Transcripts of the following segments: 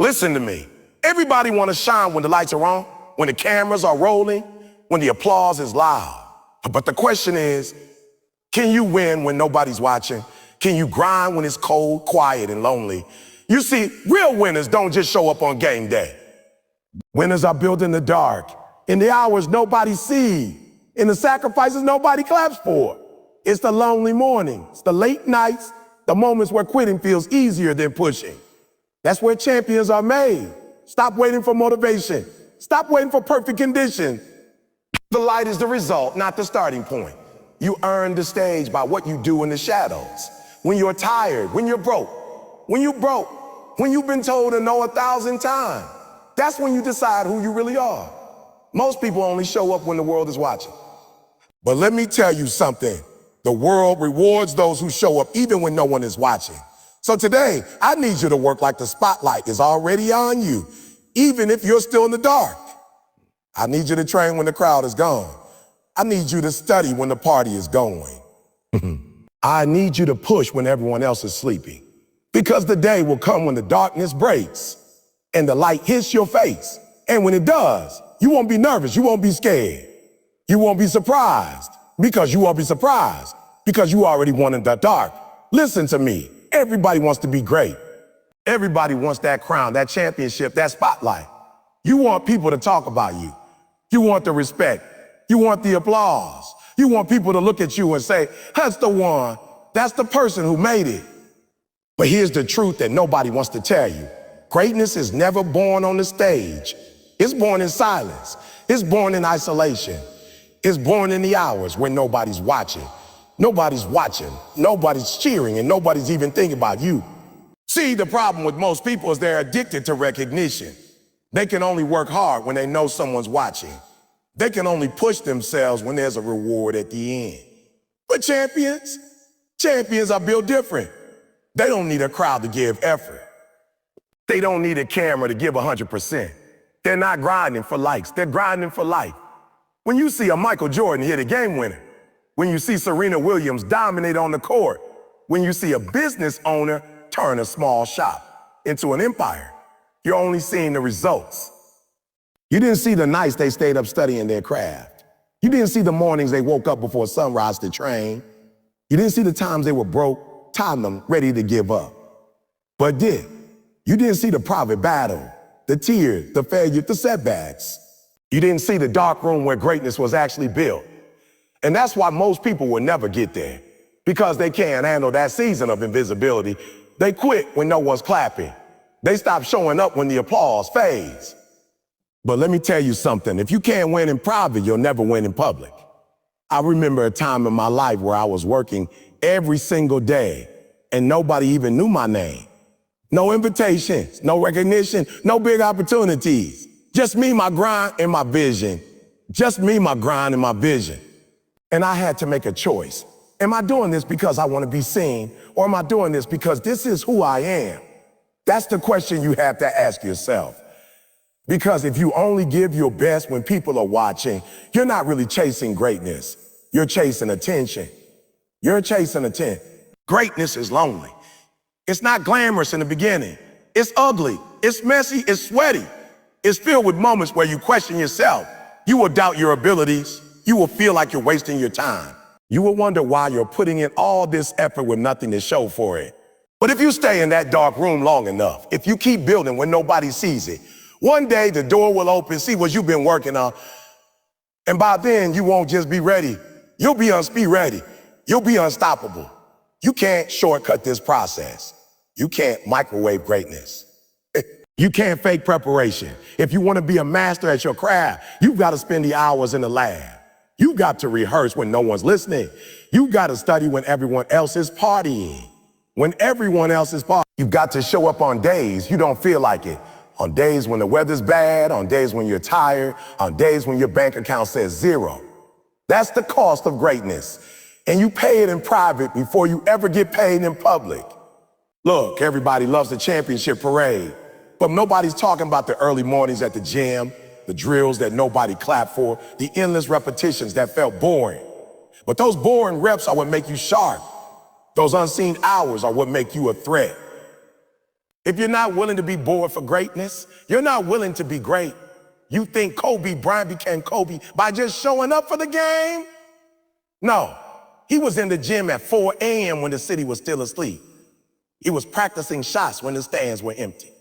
Listen to me. Everybody want to shine when the lights are on, when the cameras are rolling, when the applause is loud. But the question is, can you win when nobody's watching? Can you grind when it's cold, quiet, and lonely? You see, real winners don't just show up on game day. Winners are built in the dark, in the hours nobody sees, in the sacrifices nobody claps for. It's the lonely mornings, the late nights, the moments where quitting feels easier than pushing. That's where champions are made. Stop waiting for motivation. Stop waiting for perfect conditions. The light is the result, not the starting point. You earn the stage by what you do in the shadows. When you're tired, when you're broke, when you've been told to know 1,000 times, that's when you decide who you really are. Most people only show up when the world is watching. But let me tell you something. The world rewards those who show up even when no one is watching. So today, I need you to work like the spotlight is already on you, even if you're still in the dark. I need you to train when the crowd is gone. I need you to study when the party is going. I need you to push when everyone else is sleeping. Because the day will come when the darkness breaks and the light hits your face. And when it does, you won't be nervous, you won't be scared. You won't be surprised because you won't be surprised because you already won in the dark. Listen to me. Everybody wants to be great. Everybody wants that crown, that championship, that spotlight. You want people to talk about you. You want the respect. You want the applause. You want people to look at you and say, that's the one. That's the person who made it. But here's the truth that nobody wants to tell you. Greatness is never born on the stage. It's born in silence. It's born in isolation. It's born in the hours when nobody's watching. Nobody's watching, nobody's cheering, and nobody's even thinking about you. See, the problem with most people is they're addicted to recognition. They can only work hard when they know someone's watching. They can only push themselves when there's a reward at the end. But champions are built different. They don't need a crowd to give effort. They don't need a camera to give 100%. They're not grinding for likes, they're grinding for life. When you see a Michael Jordan hit a game winner, when you see Serena Williams dominate on the court, when you see a business owner turn a small shop into an empire, you're only seeing the results. You didn't see the nights they stayed up studying their craft. You didn't see the mornings they woke up before sunrise to train. You didn't see the times they were broke, tired them, ready to give up. But you didn't see the private battle, the tears, the failure, the setbacks. You didn't see the dark room where greatness was actually built. And that's why most people will never get there, because they can't handle that season of invisibility. They quit when no one's clapping. They stop showing up when the applause fades. But let me tell you something. If you can't win in private, you'll never win in public. I remember a time in my life where I was working every single day and nobody even knew my name. No invitations, no recognition, no big opportunities. Just me, my grind, and my vision. Just me, my grind, and my vision. And I had to make a choice. Am I doing this because I want to be seen, or am I doing this because this is who I am? That's the question you have to ask yourself. Because if you only give your best when people are watching, you're not really chasing greatness. You're chasing attention. You're chasing attention. Greatness is lonely. It's not glamorous in the beginning. It's ugly. It's messy. It's sweaty. It's filled with moments where you question yourself. You will doubt your abilities. You will feel like you're wasting your time. You will wonder why you're putting in all this effort with nothing to show for it. But if you stay in that dark room long enough, if you keep building when nobody sees it, one day the door will open, see what you've been working on, and by then you won't just be ready. You'll be ready. You'll be unstoppable. You can't shortcut this process. You can't microwave greatness. You can't fake preparation. If you want to be a master at your craft, you've got to spend the hours in the lab. You've got to rehearse when no one's listening. You've got to study when everyone else is partying. When everyone else is partying, you've got to show up on days you don't feel like it. On days when the weather's bad, on days when you're tired, on days when your bank account says zero. That's the cost of greatness. And you pay it in private before you ever get paid in public. Look, everybody loves the championship parade, but nobody's talking about the early mornings at the gym, the drills that nobody clapped for, the endless repetitions that felt boring. But those boring reps are what make you sharp. Those unseen hours are what make you a threat. If you're not willing to be bored for greatness, you're not willing to be great. You think Kobe Bryant became Kobe by just showing up for the game? No, he was in the gym at 4 a.m. when the city was still asleep. He was practicing shots when the stands were empty.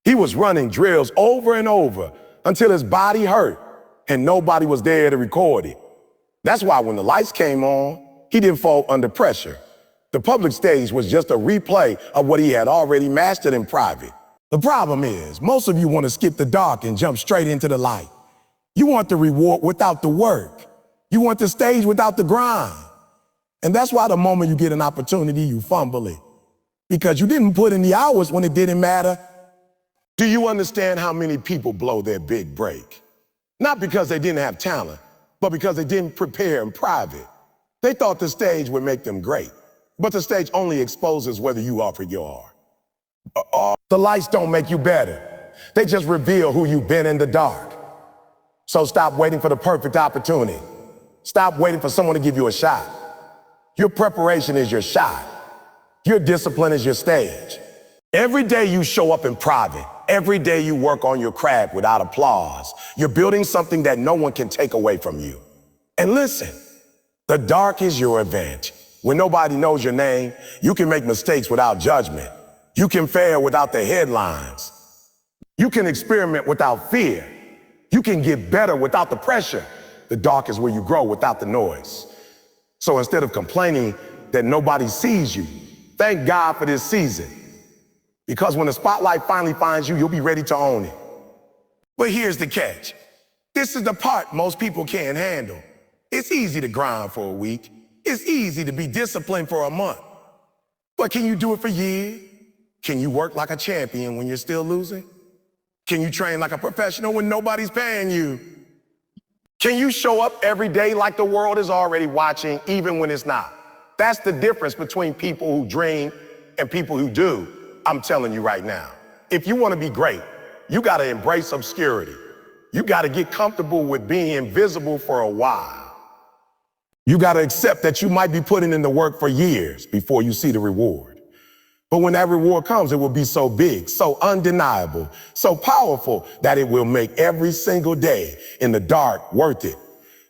He was running drills over and over until his body hurt and nobody was there to record it. That's why when the lights came on, he didn't fall under pressure. The public stage was just a replay of what he had already mastered in private. The problem is, most of you want to skip the dark and jump straight into the light. You want the reward without the work. You want the stage without the grind. And that's why the moment you get an opportunity, you fumble it. Because you didn't put in the hours when it didn't matter. Do you understand how many people blow their big break? Not because they didn't have talent, but because they didn't prepare in private. They thought the stage would make them great, but the stage only exposes whether you are or you are. The lights don't make you better. They just reveal who you've been in the dark. So stop waiting for the perfect opportunity. Stop waiting for someone to give you a shot. Your preparation is your shot. Your discipline is your stage. Every day you show up in private. Every day you work on your craft without applause. You're building something that no one can take away from you. And listen, the dark is your advantage. When nobody knows your name, you can make mistakes without judgment. You can fail without the headlines. You can experiment without fear. You can get better without the pressure. The dark is where you grow without the noise. So instead of complaining that nobody sees you, thank God for this season. Because when the spotlight finally finds you, you'll be ready to own it. But here's the catch. This is the part most people can't handle. It's easy to grind for a week. It's easy to be disciplined for a month. But can you do it for years? Can you work like a champion when you're still losing? Can you train like a professional when nobody's paying you? Can you show up every day like the world is already watching, even when it's not? That's the difference between people who dream and people who do. I'm telling you right now, if you want to be great, you got to embrace obscurity. You got to get comfortable with being invisible for a while. You got to accept that you might be putting in the work for years before you see the reward. But when that reward comes, it will be so big, so undeniable, so powerful that it will make every single day in the dark worth it.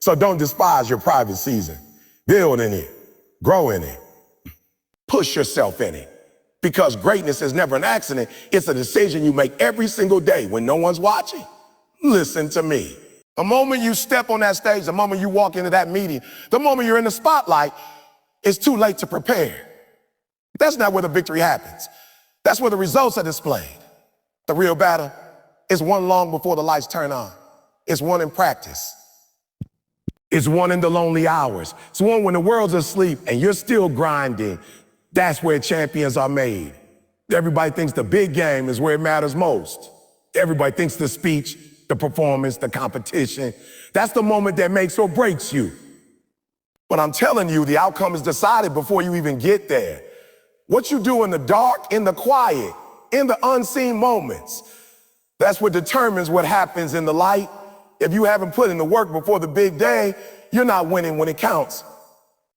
So don't despise your private season. Build in it, grow in it, push yourself in it. Because greatness is never an accident. It's a decision you make every single day when no one's watching. Listen to me. The moment you step on that stage, the moment you walk into that meeting, the moment you're in the spotlight, it's too late to prepare. That's not where the victory happens. That's where the results are displayed. The real battle is won long before the lights turn on. It's won in practice. It's won in the lonely hours. It's won when the world's asleep and you're still grinding. That's where champions are made. Everybody thinks the big game is where it matters most. Everybody thinks the speech, the performance, the competition, that's the moment that makes or breaks you. But I'm telling you, the outcome is decided before you even get there. What you do in the dark, in the quiet, in the unseen moments, that's what determines what happens in the light. If you haven't put in the work before the big day, you're not winning when it counts.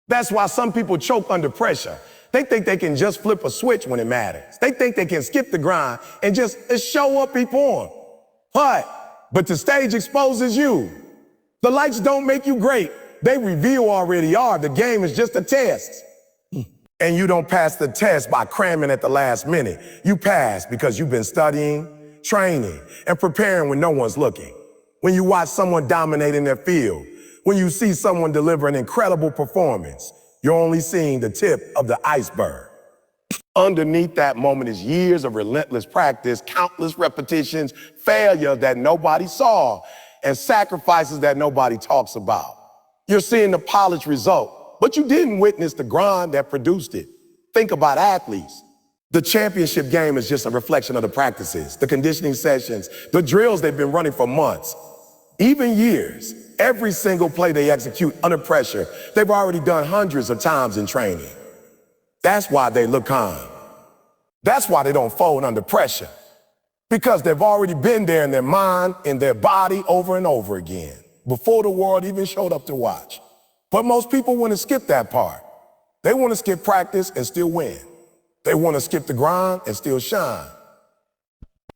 That's why some people choke under pressure. They think they can just flip a switch when it matters. They think they can skip the grind and just show up before them. But the stage exposes you. The lights don't make you great. They reveal already are. The game is just a test. And you don't pass the test by cramming at the last minute. You pass because you've been studying, training, and preparing when no one's looking. When you watch someone dominate in their field, when you see someone deliver an incredible performance, you're only seeing the tip of the iceberg. Underneath that moment is years of relentless practice, countless repetitions, failure that nobody saw, and sacrifices that nobody talks about. You're seeing the polished result, but you didn't witness the grind that produced it. Think about athletes. The championship game is just a reflection of the practices, the conditioning sessions, the drills they've been running for months, even years. Every single play they execute under pressure, they've already done hundreds of times in training. That's why they look calm. That's why they don't fold under pressure. Because they've already been there in their mind, in their body over and over again, before the world even showed up to watch. But most people want to skip that part. They want to skip practice and still win. They want to skip the grind and still shine.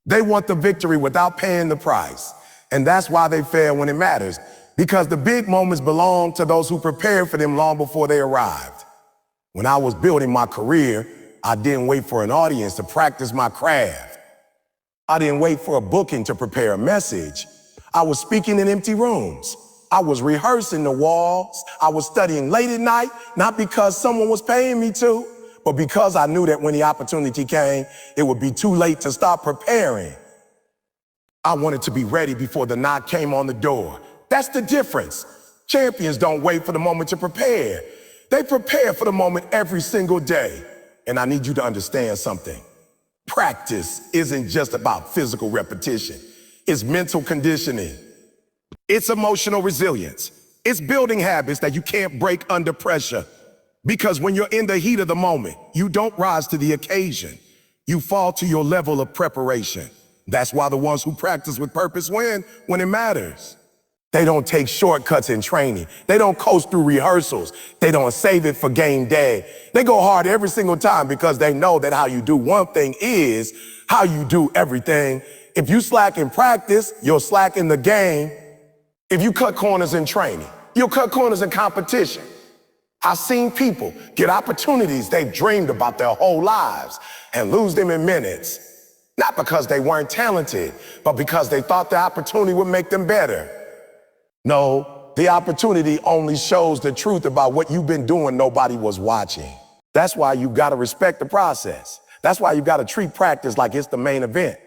They want the victory without paying the price. And that's why they fail when it matters. Because the big moments belong to those who prepared for them long before they arrived. When I was building my career, I didn't wait for an audience to practice my craft. I didn't wait for a booking to prepare a message. I was speaking in empty rooms. I was rehearsing the walls. I was studying late at night, not because someone was paying me to, but because I knew that when the opportunity came, it would be too late to stop preparing. I wanted to be ready before the knock came on the door. That's the difference. Champions don't wait for the moment to prepare. They prepare for the moment every single day. And I need you to understand something. Practice isn't just about physical repetition. It's mental conditioning. It's emotional resilience. It's building habits that you can't break under pressure. Because when you're in the heat of the moment, you don't rise to the occasion. You fall to your level of preparation. That's why the ones who practice with purpose win when it matters. They don't take shortcuts in training. They don't coast through rehearsals. They don't save it for game day. They go hard every single time because they know that how you do one thing is how you do everything. If you slack in practice, you'll slack in the game. If you cut corners in training, you'll cut corners in competition. I've seen people get opportunities they've dreamed about their whole lives and lose them in minutes. Not because they weren't talented, but because they thought the opportunity would make them better. No, the opportunity only shows the truth about what you've been doing nobody was watching. That's why you gotta respect the process. That's why you gotta treat practice like it's the main event.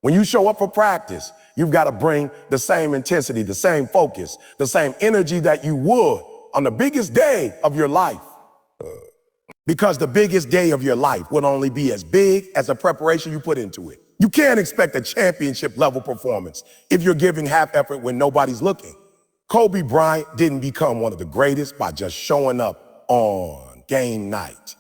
When you show up for practice, you've gotta bring the same intensity, the same focus, the same energy that you would on the biggest day of your life. Because the biggest day of your life would only be as big as the preparation you put into it. You can't expect a championship level performance if you're giving half effort when nobody's looking. Kobe Bryant didn't become one of the greatest by just showing up on game night.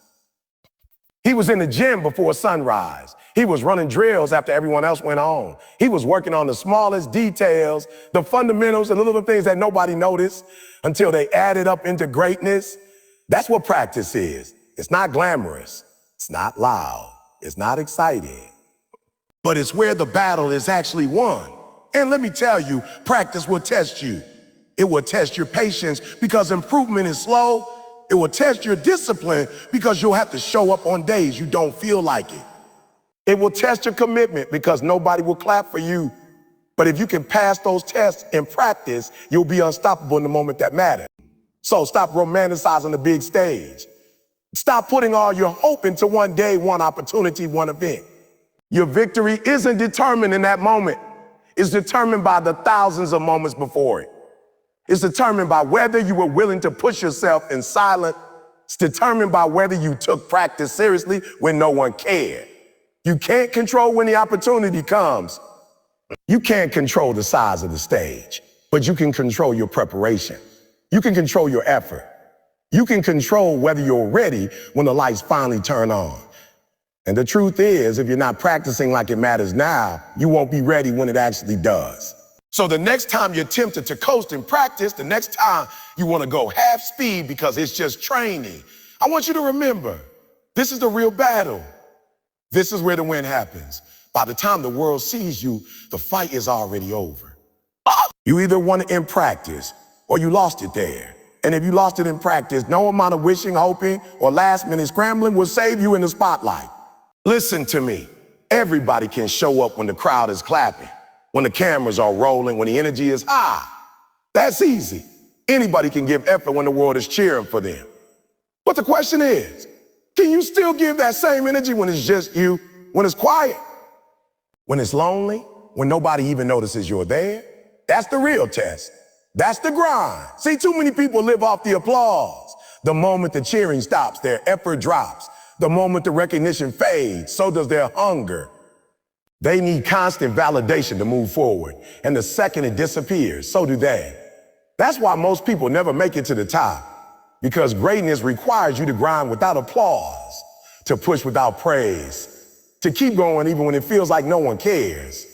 He was in the gym before sunrise. He was running drills after everyone else went home. He was working on the smallest details, the fundamentals, and the little things that nobody noticed until they added up into greatness. That's what practice is. It's not glamorous. It's not loud. It's not exciting. But it's where the battle is actually won. And let me tell you, practice will test you. It will test your patience because improvement is slow. It will test your discipline because you'll have to show up on days you don't feel like it. It will test your commitment because nobody will clap for you. But if you can pass those tests in practice, you'll be unstoppable in the moment that matters. So stop romanticizing the big stage. Stop putting all your hope into one day, one opportunity, one event. Your victory isn't determined in that moment. It's determined by the thousands of moments before it. It's determined by whether you were willing to push yourself in silence. It's determined by whether you took practice seriously when no one cared. You can't control when the opportunity comes. You can't control the size of the stage, but you can control your preparation. You can control your effort. You can control whether you're ready when the lights finally turn on. And the truth is, if you're not practicing like it matters now, you won't be ready when it actually does. So the next time you're tempted to coast in practice, the next time you want to go half speed because it's just training, I want you to remember, this is the real battle. This is where the win happens. By the time the world sees you, the fight is already over. You either won it in practice or you lost it there. And if you lost it in practice, no amount of wishing, hoping, or last-minute scrambling will save you in the spotlight. Listen to me. Everybody can show up when the crowd is clapping, when the cameras are rolling, when the energy is high. That's easy. Anybody can give effort when the world is cheering for them. But the question is, can you still give that same energy when it's just you, when it's quiet, when it's lonely, when nobody even notices you're there? That's the real test. That's the grind. See, too many people live off the applause. The moment the cheering stops, their effort drops. The moment the recognition fades, so does their hunger. They need constant validation to move forward. And the second it disappears, so do they. That's why most people never make it to the top. Because greatness requires you to grind without applause, to push without praise, to keep going even when it feels like no one cares.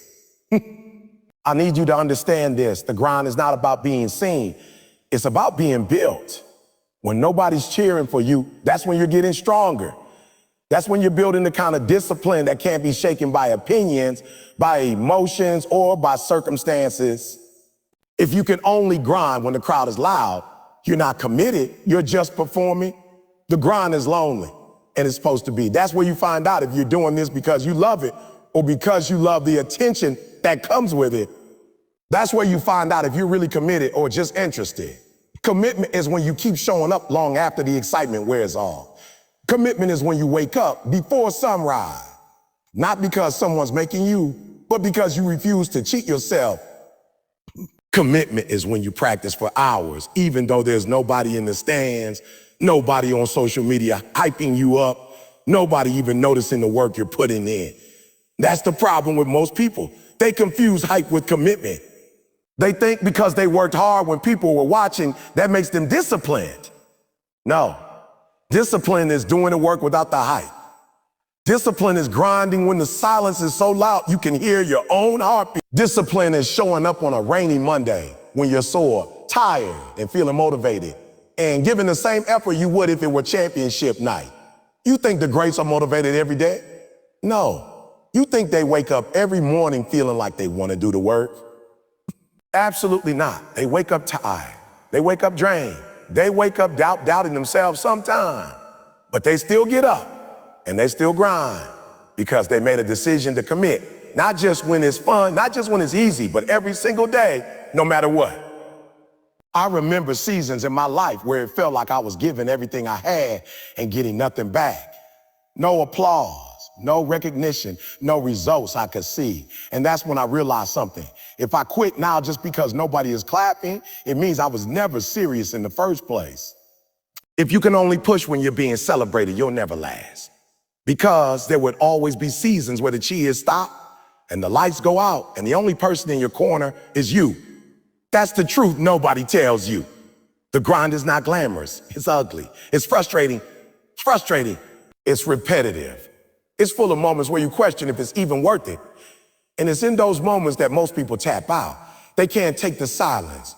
I need you to understand this. The grind is not about being seen. It's about being built. When nobody's cheering for you, that's when you're getting stronger. That's when you're building the kind of discipline that can't be shaken by opinions, by emotions, or by circumstances. If you can only grind when the crowd is loud, you're not committed, you're just performing. The grind is lonely, and it's supposed to be. That's where you find out if you're doing this because you love it or because you love the attention that comes with it. That's where you find out if you're really committed or just interested. Commitment is when you keep showing up long after the excitement wears off. Commitment is when you wake up before sunrise, not because someone's making you, but because you refuse to cheat yourself. Commitment is when you practice for hours, even though there's nobody in the stands, nobody on social media hyping you up, nobody even noticing the work you're putting in. That's the problem with most people. They confuse hype with commitment. They think because they worked hard when people were watching, that makes them disciplined. No, discipline is doing the work without the hype. Discipline is grinding when the silence is so loud you can hear your own heartbeat. Discipline is showing up on a rainy Monday when you're sore, tired, and feeling motivated, and giving the same effort you would if it were championship night. You think the greats are motivated every day? No. You think they wake up every morning feeling like they want to do the work? Absolutely not. They wake up tired. They wake up drained. They wake up doubting themselves sometimes, but they still get up. And they still grind because they made a decision to commit, not just when it's fun, not just when it's easy, but every single day, no matter what. I remember seasons in my life where it felt like I was giving everything I had and getting nothing back. No applause, no recognition, no results I could see. And that's when I realized something. If I quit now just because nobody is clapping, it means I was never serious in the first place. If you can only push when you're being celebrated, you'll never last. Because there would always be seasons where the cheers stop and the lights go out and the only person in your corner is you. That's the truth nobody tells you. The grind is not glamorous. It's ugly. It's frustrating. It's repetitive. It's full of moments where you question if it's even worth it. And it's in those moments that most people tap out. They can't take the silence.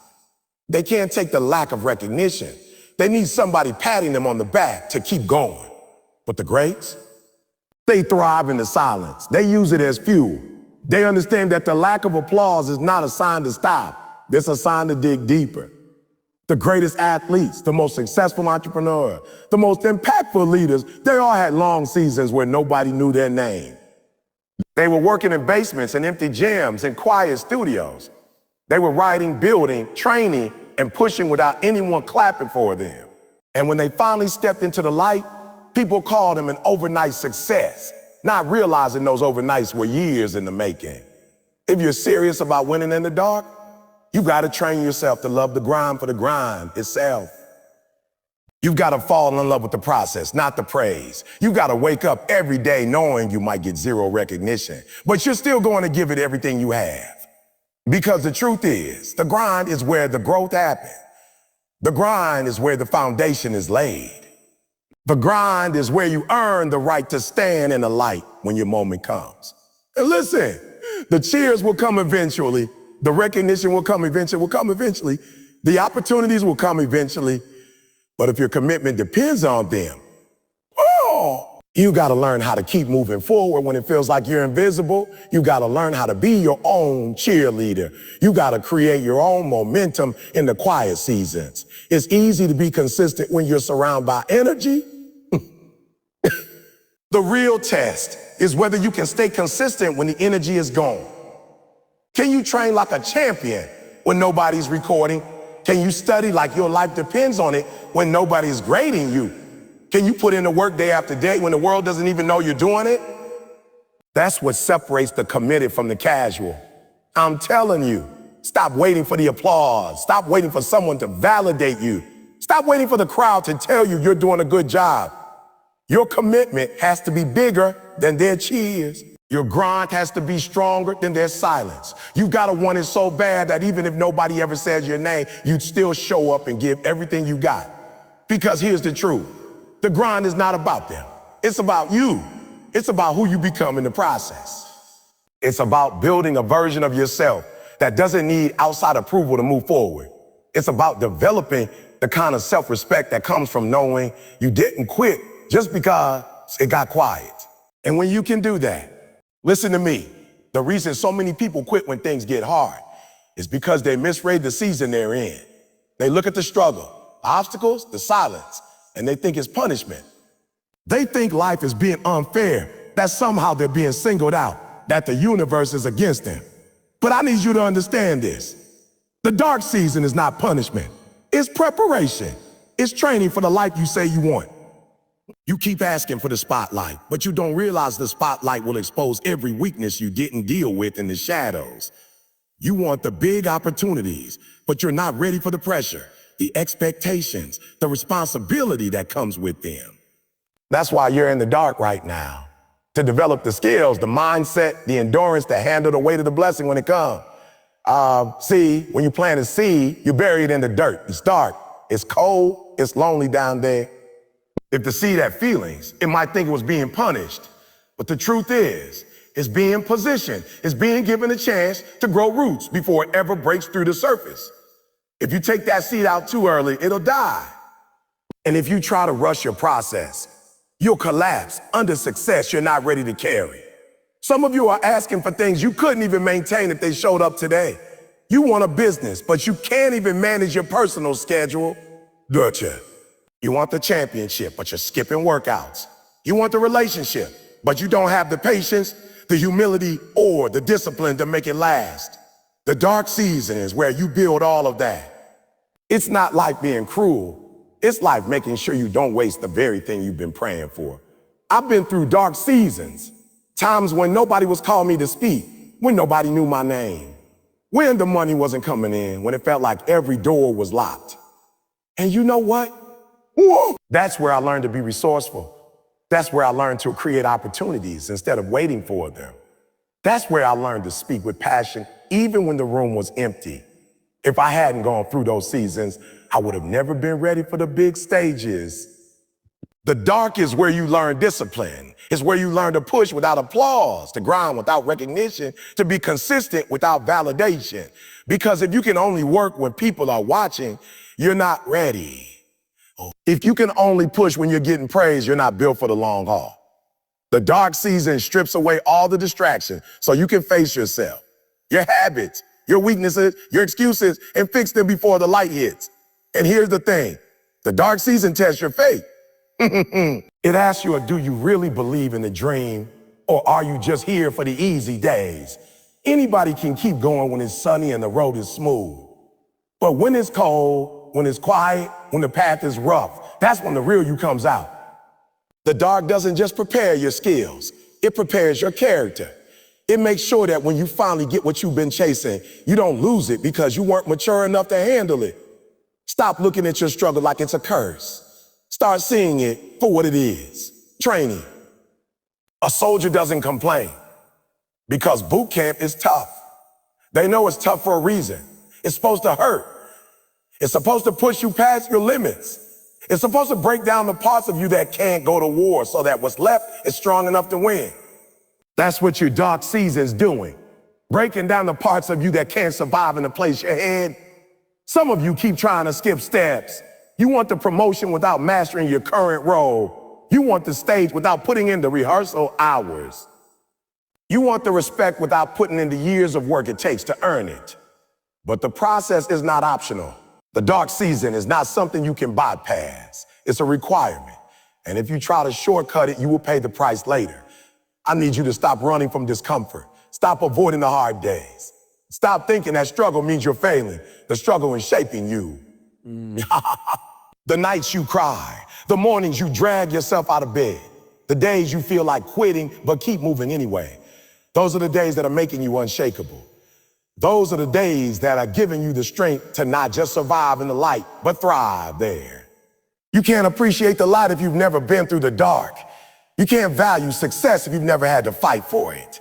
They can't take the lack of recognition. They need somebody patting them on the back to keep going. But the greats, they thrive in the silence. They use it as fuel. They understand that the lack of applause is not a sign to stop. It's a sign to dig deeper. The greatest athletes, the most successful entrepreneurs, the most impactful leaders, they all had long seasons where nobody knew their name. They were working in basements and empty gyms and quiet studios. They were writing, building, training, and pushing without anyone clapping for them. And when they finally stepped into the light, people called them an overnight success, not realizing those overnights were years in the making. If you're serious about winning in the dark, you gotta train yourself to love the grind for the grind itself. You've gotta fall in love with the process, not the praise. You gotta wake up every day knowing you might get zero recognition, but you're still going to give it everything you have. Because the truth is, the grind is where the growth happens. The grind is where the foundation is laid. The grind is where you earn the right to stand in the light when your moment comes. And listen, the cheers will come eventually. The recognition will come eventually. The opportunities will come eventually. But if your commitment depends on them, you gotta learn how to keep moving forward when it feels like you're invisible. You gotta learn how to be your own cheerleader. You gotta create your own momentum in the quiet seasons. It's easy to be consistent when you're surrounded by energy. The real test is whether you can stay consistent when the energy is gone. Can you train like a champion when nobody's recording? Can you study like your life depends on it when nobody's grading you? Can you put in the work day after day when the world doesn't even know you're doing it? That's what separates the committed from the casual. I'm telling you, stop waiting for the applause. Stop waiting for someone to validate you. Stop waiting for the crowd to tell you you're doing a good job. Your commitment has to be bigger than their cheers. Your grind has to be stronger than their silence. You've got to want it so bad that even if nobody ever says your name, you'd still show up and give everything you got. Because here's the truth. The grind is not about them. It's about you. It's about who you become in the process. It's about building a version of yourself that doesn't need outside approval to move forward. It's about developing the kind of self-respect that comes from knowing you didn't quit just because It got quiet. And when you can do that, listen to me. The reason so many people quit when things get hard is because they misread the season they're in. They look at the struggle, obstacles, the silence, and they think it's punishment. They think life is being unfair, that somehow they're being singled out, that the universe is against them. But I need you to understand this. The dark season is not punishment. It's preparation. It's training for the life you say you want. You keep asking for the spotlight, but you don't realize the spotlight will expose every weakness you didn't deal with in the shadows. You want the big opportunities, but you're not ready for the pressure, the expectations, the responsibility that comes with them. That's why you're in the dark right now. To develop the skills, the mindset, the endurance to handle the weight of the blessing when it comes. See, when you plant a seed, you bury it in the dirt. It's dark, it's cold, it's lonely down there. If the seed had feelings, it might think it was being punished. But the truth is, it's being positioned. It's being given a chance to grow roots before it ever breaks through the surface. If you take that seed out too early, it'll die. And if you try to rush your process, you'll collapse under success you're not ready to carry. Some of you are asking for things you couldn't even maintain if they showed up today. You want a business, but you can't even manage your personal schedule. Gotcha. You want the championship, but you're skipping workouts. You want the relationship, but you don't have the patience, the humility, or the discipline to make it last. The dark season is where you build all of that. It's not life being cruel. It's life making sure you don't waste the very thing you've been praying for. I've been through dark seasons, times when nobody was calling me to speak, when nobody knew my name, when the money wasn't coming in, when it felt like every door was locked. And you know what? Whoa. That's where I learned to be resourceful. That's where I learned to create opportunities instead of waiting for them. That's where I learned to speak with passion, even when the room was empty. If I hadn't gone through those seasons, I would have never been ready for the big stages. The dark is where you learn discipline. It's where you learn to push without applause, to grind without recognition, to be consistent without validation. Because if you can only work when people are watching, you're not ready. If you can only push when you're getting praise, you're not built for the long haul. The dark season strips away all the distractions so you can face yourself, your habits, your weaknesses, your excuses, and fix them before the light hits. And here's the thing, the dark season tests your faith. It asks you, do you really believe in the dream, or are you just here for the easy days? Anybody can keep going when it's sunny and the road is smooth. But when it's cold, when it's quiet, when the path is rough, that's when the real you comes out. The dark doesn't just prepare your skills, it prepares your character. It makes sure that when you finally get what you've been chasing, you don't lose it because you weren't mature enough to handle it. Stop looking at your struggle like it's a curse. Start seeing it for what it is, training. A soldier doesn't complain because boot camp is tough. They know it's tough for a reason. It's supposed to hurt. It's supposed to push you past your limits. It's supposed to break down the parts of you that can't go to war so that what's left is strong enough to win. That's what your dark season's doing. Breaking down the parts of you that can't survive in the place you're in. Some of you keep trying to skip steps. You want the promotion without mastering your current role. You want the stage without putting in the rehearsal hours. You want the respect without putting in the years of work it takes to earn it. But the process is not optional. The dark season is not something you can bypass. It's a requirement. And if you try to shortcut it, you will pay the price later. I need you to stop running from discomfort. Stop avoiding the hard days. Stop thinking that struggle means you're failing. The struggle is shaping you. The nights you cry, the mornings you drag yourself out of bed, the days you feel like quitting but keep moving anyway. Those are the days that are making you unshakable. Those are the days that are giving you the strength to not just survive in the light, but thrive there. You can't appreciate the light if you've never been through the dark. You can't value success if you've never had to fight for it.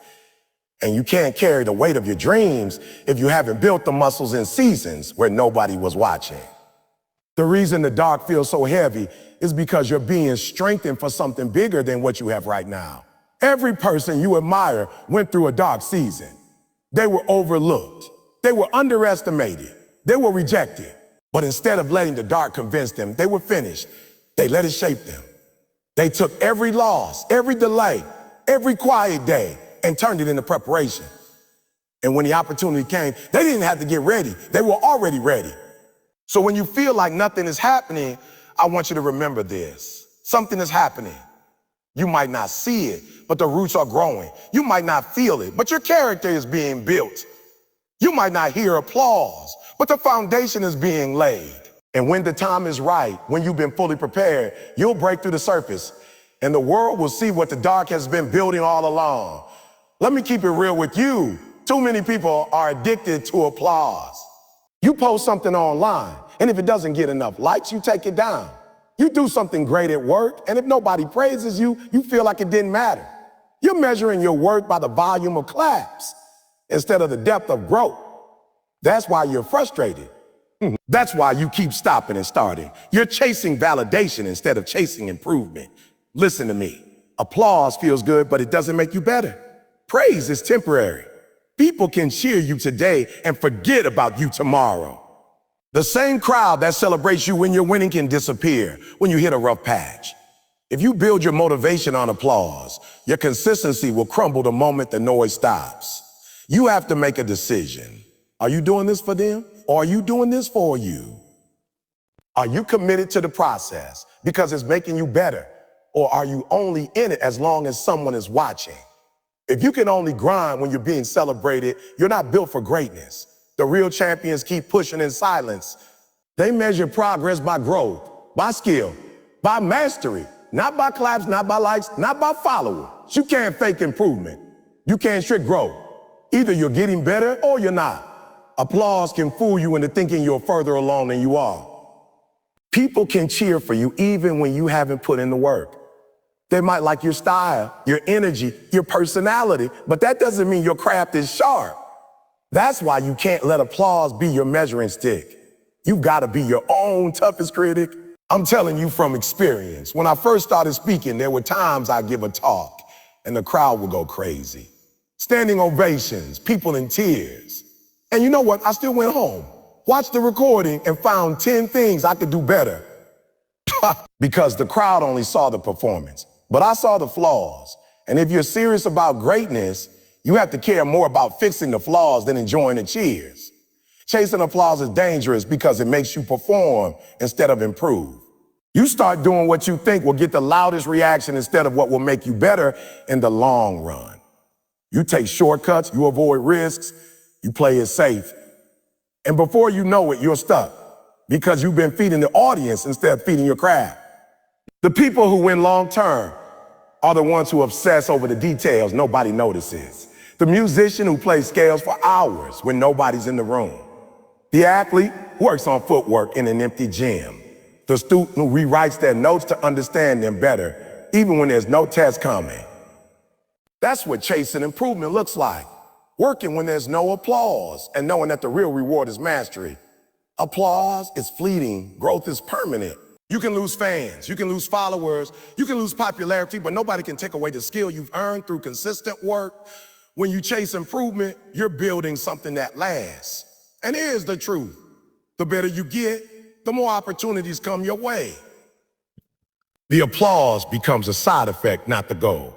And you can't carry the weight of your dreams if you haven't built the muscles in seasons where nobody was watching. The reason the dark feels so heavy is because you're being strengthened for something bigger than what you have right now. Every person you admire went through a dark season. They were overlooked. They were underestimated. They were rejected. But instead of letting the dark convince them, they were finished. They let it shape them. They took every loss, every delay, every quiet day, and turned it into preparation. And when the opportunity came, they didn't have to get ready. They were already ready. So when you feel like nothing is happening, I want you to remember this. Something is happening. You might not see it, but the roots are growing. You might not feel it, but your character is being built. You might not hear applause, but the foundation is being laid. And when the time is right, when you've been fully prepared, you'll break through the surface, and the world will see what the dark has been building all along. Let me keep it real with you. Too many people are addicted to applause. You post something online, and if it doesn't get enough likes, you take it down. You do something great at work, and if nobody praises you, you feel like it didn't matter. You're measuring your worth by the volume of claps instead of the depth of growth. That's why you're frustrated. That's why you keep stopping and starting. You're chasing validation instead of chasing improvement. Listen to me. Applause feels good, but it doesn't make you better. Praise is temporary. People can cheer you today and forget about you tomorrow. The same crowd that celebrates you when you're winning can disappear when you hit a rough patch. If you build your motivation on applause, your consistency will crumble the moment the noise stops. You have to make a decision. Are you doing this for them, or are you doing this for you? Are you committed to the process because it's making you better, or are you only in it as long as someone is watching? If you can only grind when you're being celebrated, you're not built for greatness. The real champions keep pushing in silence. They measure progress by growth, by skill, by mastery, not by claps, not by likes, not by followers. You can't fake improvement. You can't trick growth. Either you're getting better or you're not. Applause can fool you into thinking you're further along than you are. People can cheer for you even when you haven't put in the work. They might like your style, your energy, your personality, but that doesn't mean your craft is sharp. That's why you can't let applause be your measuring stick. You've got to be your own toughest critic. I'm telling you from experience. When I first started speaking, there were times I'd give a talk and the crowd would go crazy. Standing ovations, people in tears. And you know what? I still went home, watched the recording, and found 10 things I could do better. Because the crowd only saw the performance, but I saw the flaws. And if you're serious about greatness, you have to care more about fixing the flaws than enjoying the cheers. Chasing applause is dangerous because it makes you perform instead of improve. You start doing what you think will get the loudest reaction instead of what will make you better in the long run. You take shortcuts, you avoid risks, you play it safe. And before you know it, you're stuck because you've been feeding the audience instead of feeding your craft. The people who win long term are the ones who obsess over the details nobody notices. The musician who plays scales for hours when nobody's in the room. The athlete who works on footwork in an empty gym. The student who rewrites their notes to understand them better, even when there's no test coming. That's what chasing improvement looks like. Working when there's no applause and knowing that the real reward is mastery. Applause is fleeting, growth is permanent. You can lose fans, you can lose followers, you can lose popularity, but nobody can take away the skill you've earned through consistent work. When you chase improvement, you're building something that lasts. And here's the truth. The better you get, the more opportunities come your way. The applause becomes a side effect, not the goal.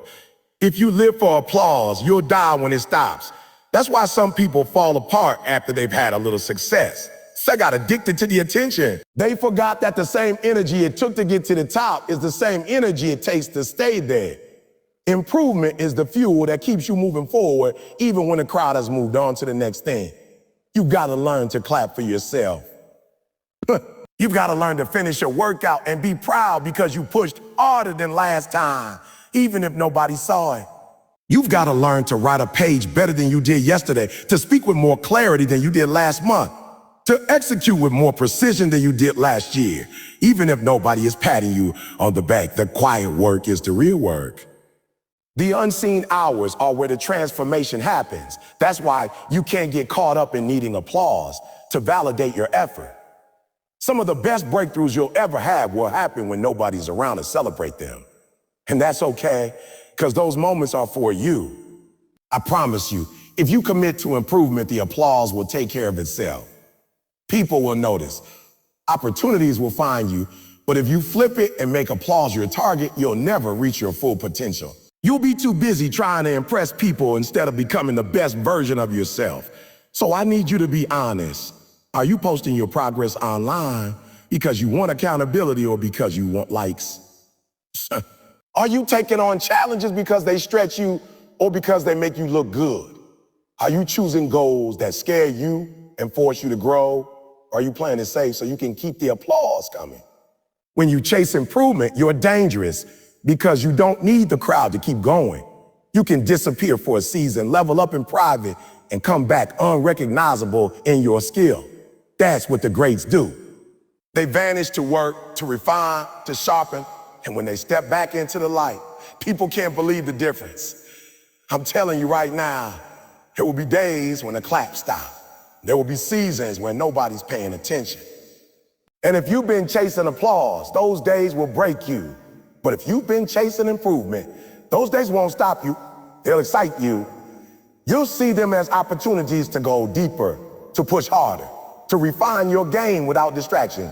If you live for applause, you'll die when it stops. That's why some people fall apart after they've had a little success. They got addicted to the attention. They forgot that the same energy it took to get to the top is the same energy it takes to stay there. Improvement is the fuel that keeps you moving forward, even when the crowd has moved on to the next thing. You've got to learn to clap for yourself. You've got to learn to finish your workout and be proud because you pushed harder than last time, even if nobody saw it. You've got to learn to write a page better than you did yesterday, to speak with more clarity than you did last month, to execute with more precision than you did last year, even if nobody is patting you on the back. The quiet work is the real work. The unseen hours are where the transformation happens. That's why you can't get caught up in needing applause to validate your effort. Some of the best breakthroughs you'll ever have will happen when nobody's around to celebrate them. And that's okay, because those moments are for you. I promise you, if you commit to improvement, the applause will take care of itself. People will notice. Opportunities will find you, But if you flip it and make applause your target, you'll never reach your full potential. You'll be too busy trying to impress people instead of becoming the best version of yourself. So I need you to be honest. Are you posting your progress online because you want accountability or because you want likes? Are you taking on challenges because they stretch you or because they make you look good? Are you choosing goals that scare you and force you to grow? Or are you playing it safe so you can keep the applause coming? When you chase improvement, you're dangerous because you don't need the crowd to keep going. You can disappear for a season, level up in private, and come back unrecognizable in your skill. That's what the greats do. They vanish to work, to refine, to sharpen, and when they step back into the light, people can't believe the difference. I'm telling you right now, there will be days when the claps stop. There will be seasons when nobody's paying attention. And if you've been chasing applause, those days will break you. But if you've been chasing improvement, those days won't stop you. They'll excite you. You'll see them as opportunities to go deeper, to push harder, to refine your game without distraction.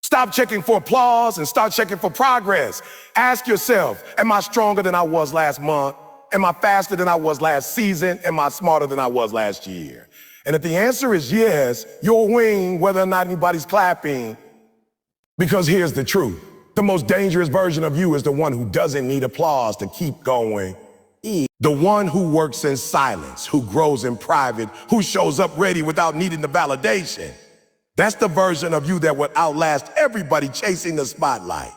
Stop checking for applause and start checking for progress. Ask yourself, am I stronger than I was last month? Am I faster than I was last season? Am I smarter than I was last year? And if the answer is yes, you'll win whether or not anybody's clapping. Because here's the truth. The most dangerous version of you is the one who doesn't need applause to keep going. The one who works in silence, who grows in private, who shows up ready without needing the validation. That's the version of you that would outlast everybody chasing the spotlight.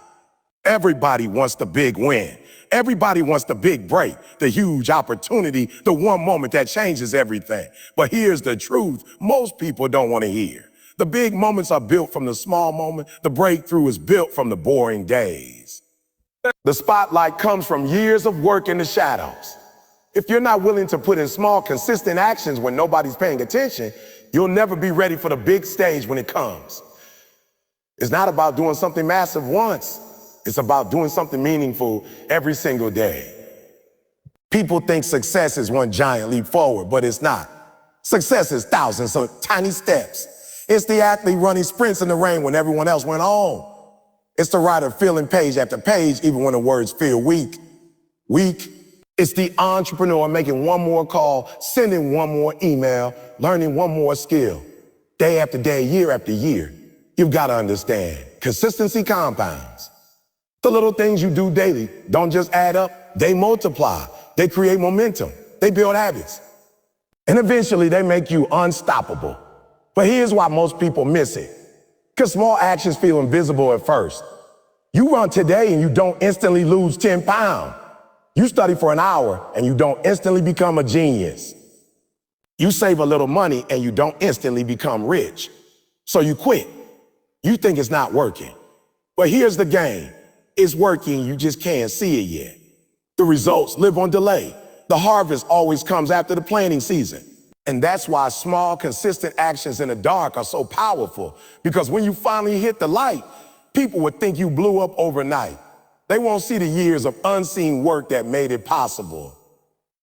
Everybody wants the big win. Everybody wants the big break, the huge opportunity, the one moment that changes everything. But here's the truth most people don't want to hear. The big moments are built from the small moment. The breakthrough is built from the boring days. The spotlight comes from years of work in the shadows. If you're not willing to put in small, consistent actions when nobody's paying attention, you'll never be ready for the big stage when it comes. It's not about doing something massive once. It's about doing something meaningful every single day. People think success is one giant leap forward, but it's not. Success is thousands of tiny steps. It's the athlete running sprints in the rain when everyone else went home. It's the writer filling page after page even when the words feel weak. It's the entrepreneur making one more call, sending one more email, learning one more skill. Day after day, year after year. You've got to understand, consistency compounds. The little things you do daily don't just add up, they multiply. They create momentum. They build habits. And eventually they make you unstoppable. But here's why most people miss it. Because small actions feel invisible at first. You run today and you don't instantly lose 10 pounds. You study for an hour and you don't instantly become a genius. You save a little money and you don't instantly become rich. So you quit. You think it's not working. But here's the game. It's working, you just can't see it yet. The results live on delay. The harvest always comes after the planting season. And that's why small, consistent actions in the dark are so powerful. Because when you finally hit the light, people would think you blew up overnight. They won't see the years of unseen work that made it possible.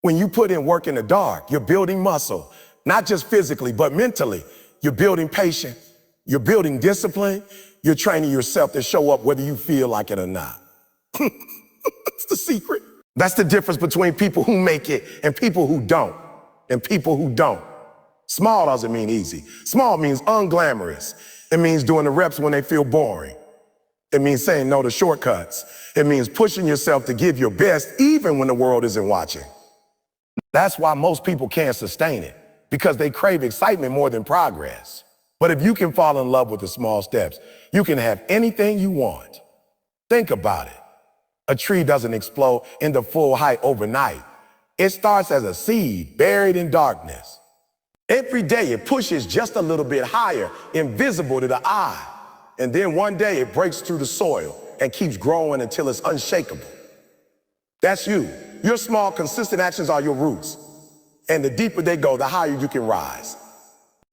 When you put in work in the dark, you're building muscle, not just physically, but mentally. You're building patience, you're building discipline, you're training yourself to show up whether you feel like it or not. That's the secret. That's the difference between people who make it and people who don't. Small doesn't mean easy. Small means unglamorous. It means doing the reps when they feel boring. It means saying no to shortcuts. It means pushing yourself to give your best even when the world isn't watching. That's why most people can't sustain it, because they crave excitement more than progress. But if you can fall in love with the small steps, you can have anything you want. Think about it. A tree doesn't explode into full height overnight. It starts as a seed buried in darkness. Every day it pushes just a little bit higher, invisible to the eye. And then one day it breaks through the soil and keeps growing until it's unshakable. That's you. Your small, consistent actions are your roots. And the deeper they go, the higher you can rise.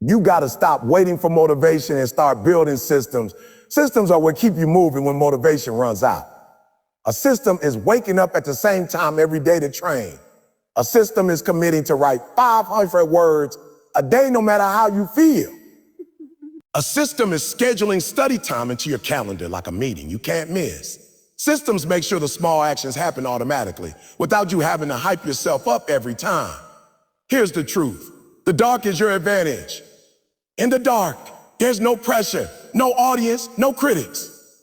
You gotta stop waiting for motivation and start building systems. Systems are what keep you moving when motivation runs out. A system is waking up at the same time every day to train. A system is committing to write 500 words a day no matter how you feel. A system is scheduling study time into your calendar like a meeting you can't miss. Systems make sure the small actions happen automatically without you having to hype yourself up every time. Here's the truth. The dark is your advantage. In the dark, there's no pressure, no audience, no critics.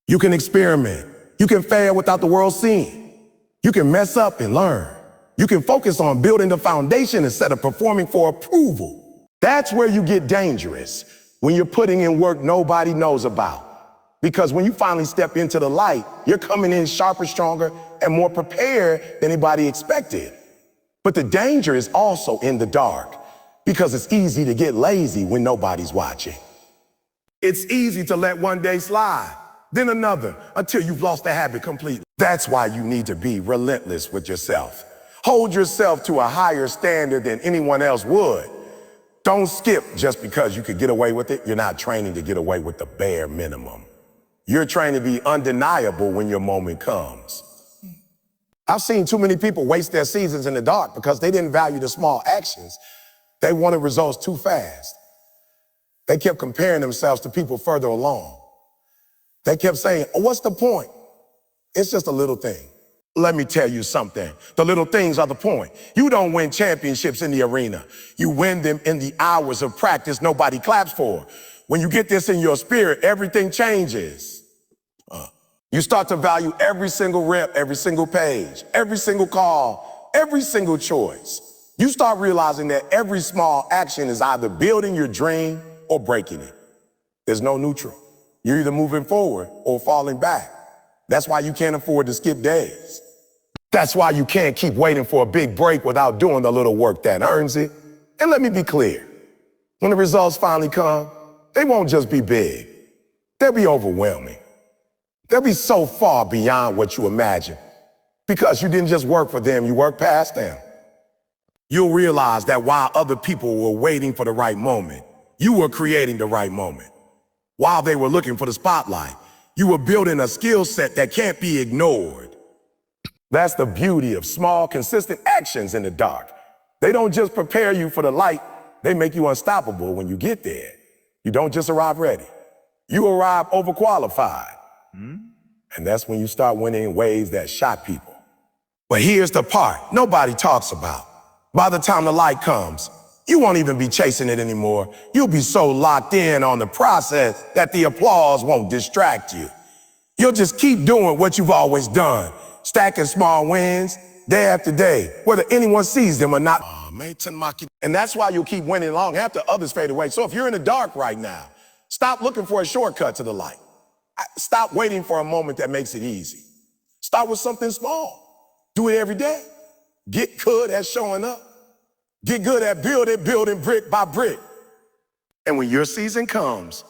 You can experiment. You can fail without the world seeing. You can mess up and learn. You can focus on building the foundation instead of performing for approval. That's where you get dangerous, when you're putting in work nobody knows about. Because when you finally step into the light, you're coming in sharper, stronger, and more prepared than anybody expected. But the danger is also in the dark, because it's easy to get lazy when nobody's watching. It's easy to let one day slide, then another, until you've lost the habit completely. That's why you need to be relentless with yourself. Hold yourself to a higher standard than anyone else would. Don't skip just because you could get away with it. You're not training to get away with the bare minimum. You're trained to be undeniable when your moment comes. I've seen too many people waste their seasons in the dark because they didn't value the small actions. They wanted results too fast. They kept comparing themselves to people further along. They kept saying, oh, what's the point? It's just a little thing. Let me tell you something. The little things are the point. You don't win championships in the arena. You win them in the hours of practice nobody claps for. When you get this in your spirit, everything changes. You start to value every single rep, every single page, every single call, every single choice. You start realizing that every small action is either building your dream or breaking it. There's no neutral. You're either moving forward or falling back. That's why you can't afford to skip days. That's why you can't keep waiting for a big break without doing the little work that earns it. And let me be clear. When the results finally come, they won't just be big. They'll be overwhelming. They'll be so far beyond what you imagine. Because you didn't just work for them, you worked past them. You'll realize that while other people were waiting for the right moment, you were creating the right moment. While they were looking for the spotlight, you were building a skill set that can't be ignored. That's the beauty of small, consistent actions in the dark. They don't just prepare you for the light, they make you unstoppable when you get there. You don't just arrive ready. You arrive overqualified. And that's when you start winning in ways that shock people. But here's the part nobody talks about. By the time the light comes, you won't even be chasing it anymore. You'll be so locked in on the process that the applause won't distract you. You'll just keep doing what you've always done, stacking small wins day after day, whether anyone sees them or not. And that's why you'll keep winning long after others fade away. So if you're in the dark right now, stop looking for a shortcut to the light. Stop waiting for a moment that makes it easy. Start with something small. Do it every day. Get good at showing up. Get good at building brick by brick. And when your season comes,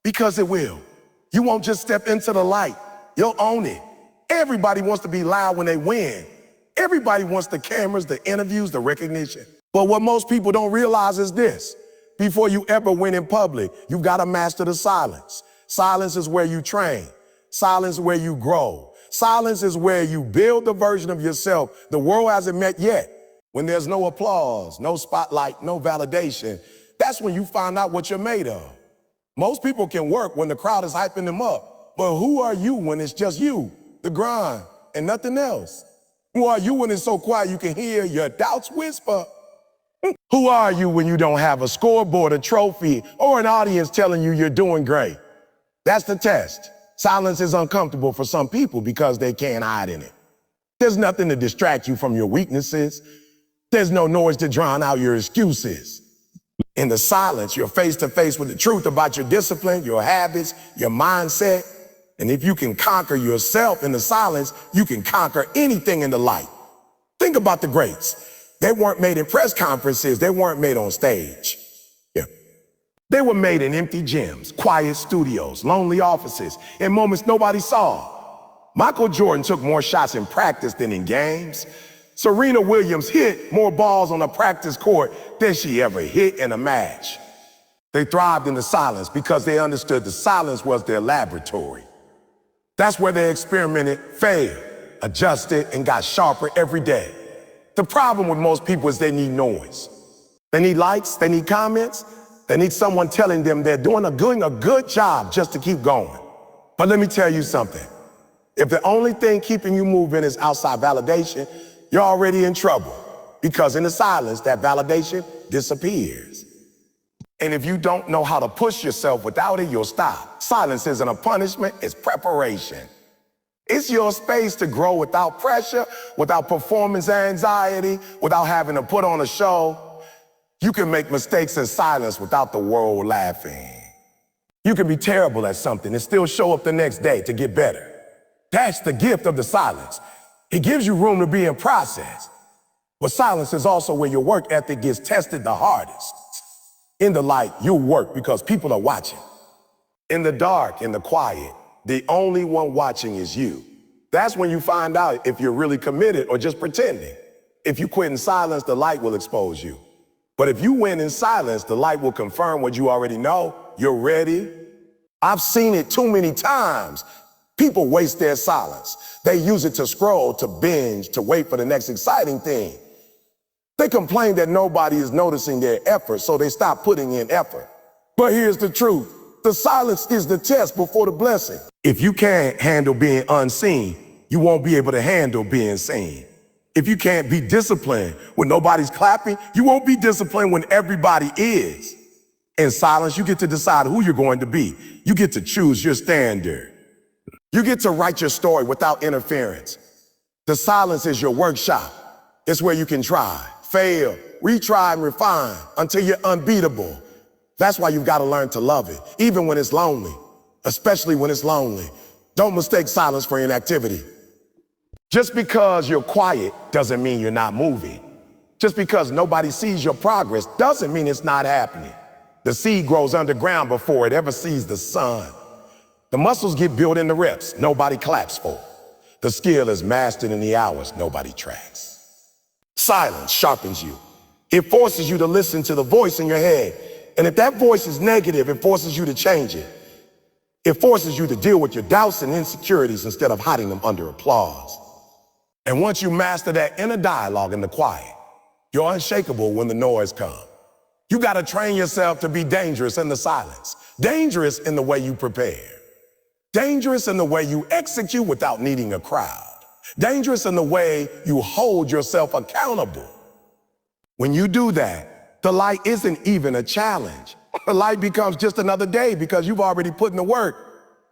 because it will, you won't just step into the light, you'll own it. Everybody wants to be loud when they win. Everybody wants the cameras, the interviews, the recognition. But what most people don't realize is this. Before you ever win in public, you've got to master the silence. Silence is where you train. Silence is where you grow. Silence is where you build the version of yourself the world hasn't met yet. When there's no applause, no spotlight, no validation, that's when you find out what you're made of. Most people can work when the crowd is hyping them up, but who are you when it's just you, the grind, and nothing else? Who are you when it's so quiet you can hear your doubts whisper? Who are you when you don't have a scoreboard, a trophy, or an audience telling you you're doing great? That's the test. Silence is uncomfortable for some people because they can't hide in it. There's nothing to distract you from your weaknesses. There's no noise to drown out your excuses. In the silence, you're face to face with the truth about your discipline, your habits, your mindset. And if you can conquer yourself in the silence, you can conquer anything in the light. Think about the greats. They weren't made in press conferences. They weren't made on stage. They were made in empty gyms, quiet studios, lonely offices, in moments nobody saw. Michael Jordan took more shots in practice than in games. Serena Williams hit more balls on a practice court than she ever hit in a match. They thrived in the silence because they understood the silence was their laboratory. That's where they experimented, failed, adjusted, and got sharper every day. The problem with most people is they need noise. They need likes, they need comments, They need someone telling them they're doing a good job just to keep going. But let me tell you something. If the only thing keeping you moving is outside validation, you're already in trouble. Because in the silence, that validation disappears. And if you don't know how to push yourself without it, you'll stop. Silence isn't a punishment, it's preparation. It's your space to grow without pressure, without performance anxiety, without having to put on a show. You can make mistakes in silence without the world laughing. You can be terrible at something and still show up the next day to get better. That's the gift of the silence. It gives you room to be in process. But silence is also where your work ethic gets tested the hardest. In the light, you'll work because people are watching. In the dark, in the quiet, the only one watching is you. That's when you find out if you're really committed or just pretending. If you quit in silence, the light will expose you. But if you win in silence, the light will confirm what you already know. You're ready. I've seen it too many times. People waste their silence. They use it to scroll, to binge, to wait for the next exciting thing. They complain that nobody is noticing their effort, so they stop putting in effort. But here's the truth. The silence is the test before the blessing. If you can't handle being unseen, you won't be able to handle being seen. If you can't be disciplined when nobody's clapping, you won't be disciplined when everybody is. In silence, you get to decide who you're going to be. You get to choose your standard. You get to write your story without interference. The silence is your workshop. It's where you can try, fail, retry, and refine until you're unbeatable. That's why you've got to learn to love it, even when it's lonely, especially when it's lonely. Don't mistake silence for inactivity. Just because you're quiet doesn't mean you're not moving. Just because nobody sees your progress doesn't mean it's not happening. The seed grows underground before it ever sees the sun. The muscles get built in the reps nobody claps for. The skill is mastered in the hours nobody tracks. Silence sharpens you. It forces you to listen to the voice in your head. And if that voice is negative, it forces you to change it. It forces you to deal with your doubts and insecurities instead of hiding them under applause. And once you master that inner dialogue in the quiet, you're unshakable when the noise comes. You got to train yourself to be dangerous in the silence. Dangerous in the way you prepare. Dangerous in the way you execute without needing a crowd. Dangerous in the way you hold yourself accountable. When you do that, the light isn't even a challenge. The light becomes just another day because you've already put in the work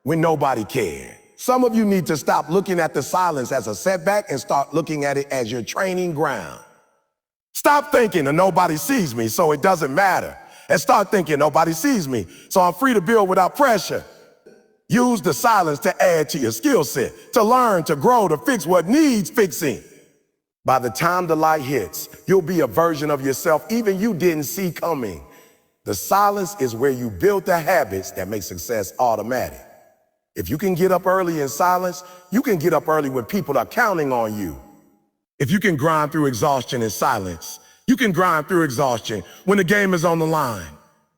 when nobody cared. Some of you need to stop looking at the silence as a setback and start looking at it as your training ground. Stop thinking that nobody sees me, so it doesn't matter. And start thinking nobody sees me, so I'm free to build without pressure. Use the silence to add to your skill set, to learn, to grow, to fix what needs fixing. By the time the light hits, you'll be a version of yourself even you didn't see coming. The silence is where you build the habits that make success automatic. If you can get up early in silence, you can get up early when people are counting on you. If you can grind through exhaustion in silence, you can grind through exhaustion when the game is on the line.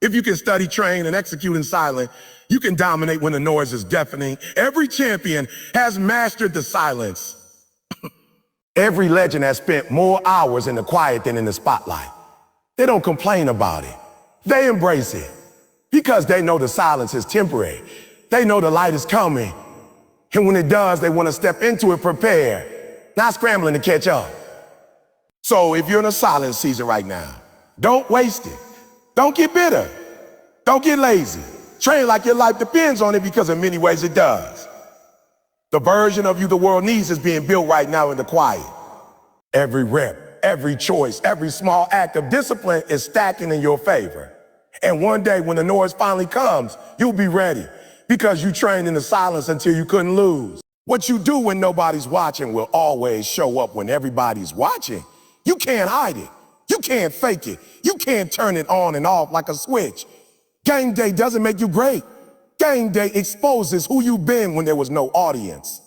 If you can study, train, and execute in silence, you can dominate when the noise is deafening. Every champion has mastered the silence. Every legend has spent more hours in the quiet than in the spotlight. They don't complain about it. They embrace it because they know the silence is temporary. They know the light is coming. And when it does, they want to step into it prepared, not scrambling to catch up. So if you're in a silence season right now, don't waste it. Don't get bitter. Don't get lazy. Train like your life depends on it because in many ways it does. The version of you the world needs is being built right now in the quiet. Every rep, every choice, every small act of discipline is stacking in your favor. And one day when the noise finally comes, you'll be ready because you trained in the silence until you couldn't lose. What you do when nobody's watching will always show up when everybody's watching. You can't hide it. You can't fake it. You can't turn it on and off like a switch. Game day doesn't make you great. Game day exposes who you've been when there was no audience.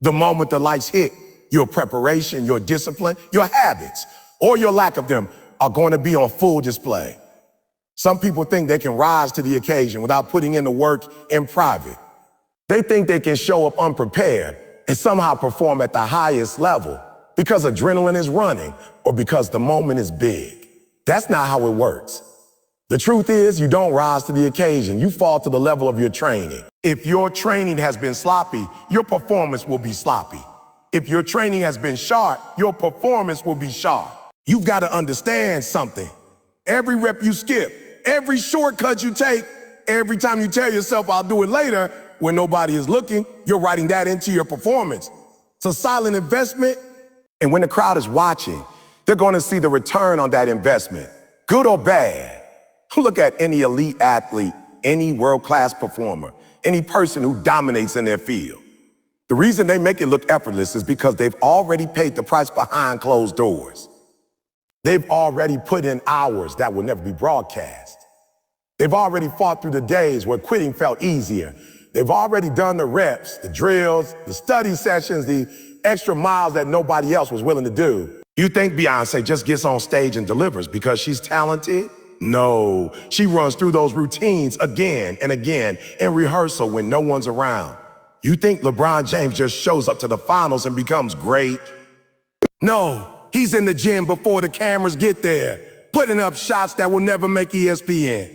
The moment the lights hit, your preparation, your discipline, your habits, or your lack of them are going to be on full display. Some people think they can rise to the occasion without putting in the work in private. They think they can show up unprepared and somehow perform at the highest level because adrenaline is running or because the moment is big. That's not how it works. The truth is, you don't rise to the occasion. You fall to the level of your training. If your training has been sloppy, your performance will be sloppy. If your training has been sharp, your performance will be sharp. You've got to understand something. Every rep you skip, every shortcut you take, every time you tell yourself, I'll do it later, when nobody is looking, you're writing that into your performance. It's a silent investment, and when the crowd is watching, they're going to see the return on that investment, good or bad. Look at any elite athlete, any world-class performer, any person who dominates in their field. The reason they make it look effortless is because they've already paid the price behind closed doors. They've already put in hours that will never be broadcast. They've already fought through the days where quitting felt easier. They've already done the reps, the drills, the study sessions, the extra miles that nobody else was willing to do. You think Beyonce just gets on stage and delivers because she's talented? No, she runs through those routines again and again in rehearsal when no one's around. You think LeBron James just shows up to the finals and becomes great? No, he's in the gym before the cameras get there, putting up shots that will never make ESPN.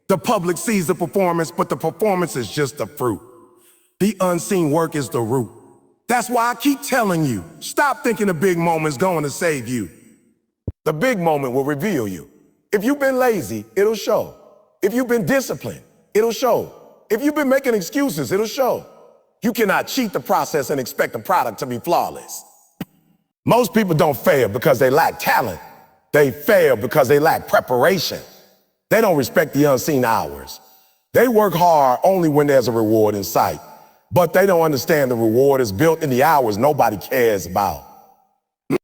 The public sees the performance, but the performance is just the fruit. The unseen work is the root. That's why I keep telling you, stop thinking the big moment's going to save you. The big moment will reveal you. If you've been lazy, it'll show. If you've been disciplined, it'll show. If you've been making excuses, it'll show. You cannot cheat the process and expect the product to be flawless. Most people don't fail because they lack talent. They fail because they lack preparation. They don't respect the unseen hours. They work hard only when there's a reward in sight. But they don't understand the reward is built in the hours nobody cares about.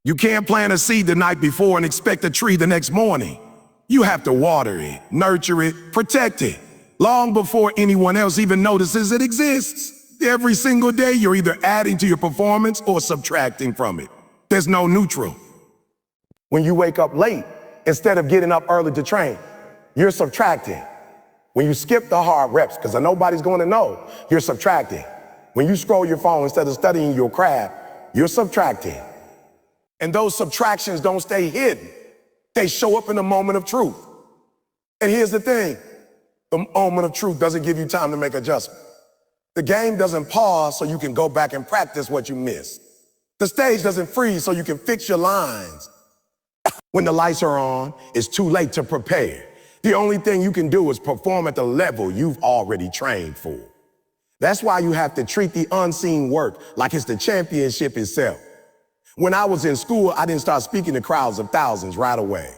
You can't plant a seed the night before and expect a tree the next morning. You have to water it, nurture it, protect it, long before anyone else even notices it exists. Every single day, you're either adding to your performance or subtracting from it. There's no neutral. When you wake up late, instead of getting up early to train, you're subtracting. When you skip the hard reps, because nobody's going to know, you're subtracting. When you scroll your phone instead of studying your craft, you're subtracting. And those subtractions don't stay hidden. They show up in the moment of truth. And here's the thing, the moment of truth doesn't give you time to make adjustments. The game doesn't pause so you can go back and practice what you missed. The stage doesn't freeze so you can fix your lines. When the lights are on, it's too late to prepare. The only thing you can do is perform at the level you've already trained for. That's why you have to treat the unseen work like it's the championship itself. When I was in school, I didn't start speaking to crowds of thousands right away.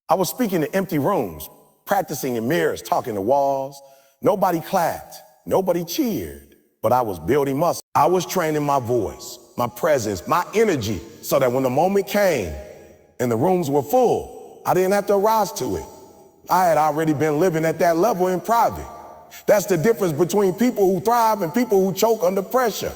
I was speaking to empty rooms, practicing in mirrors, talking to walls. Nobody clapped, nobody cheered, but I was building muscle. I was training my voice, my presence, my energy, so that when the moment came and the rooms were full, I didn't have to rise to it. I had already been living at that level in private. That's the difference between people who thrive and people who choke under pressure.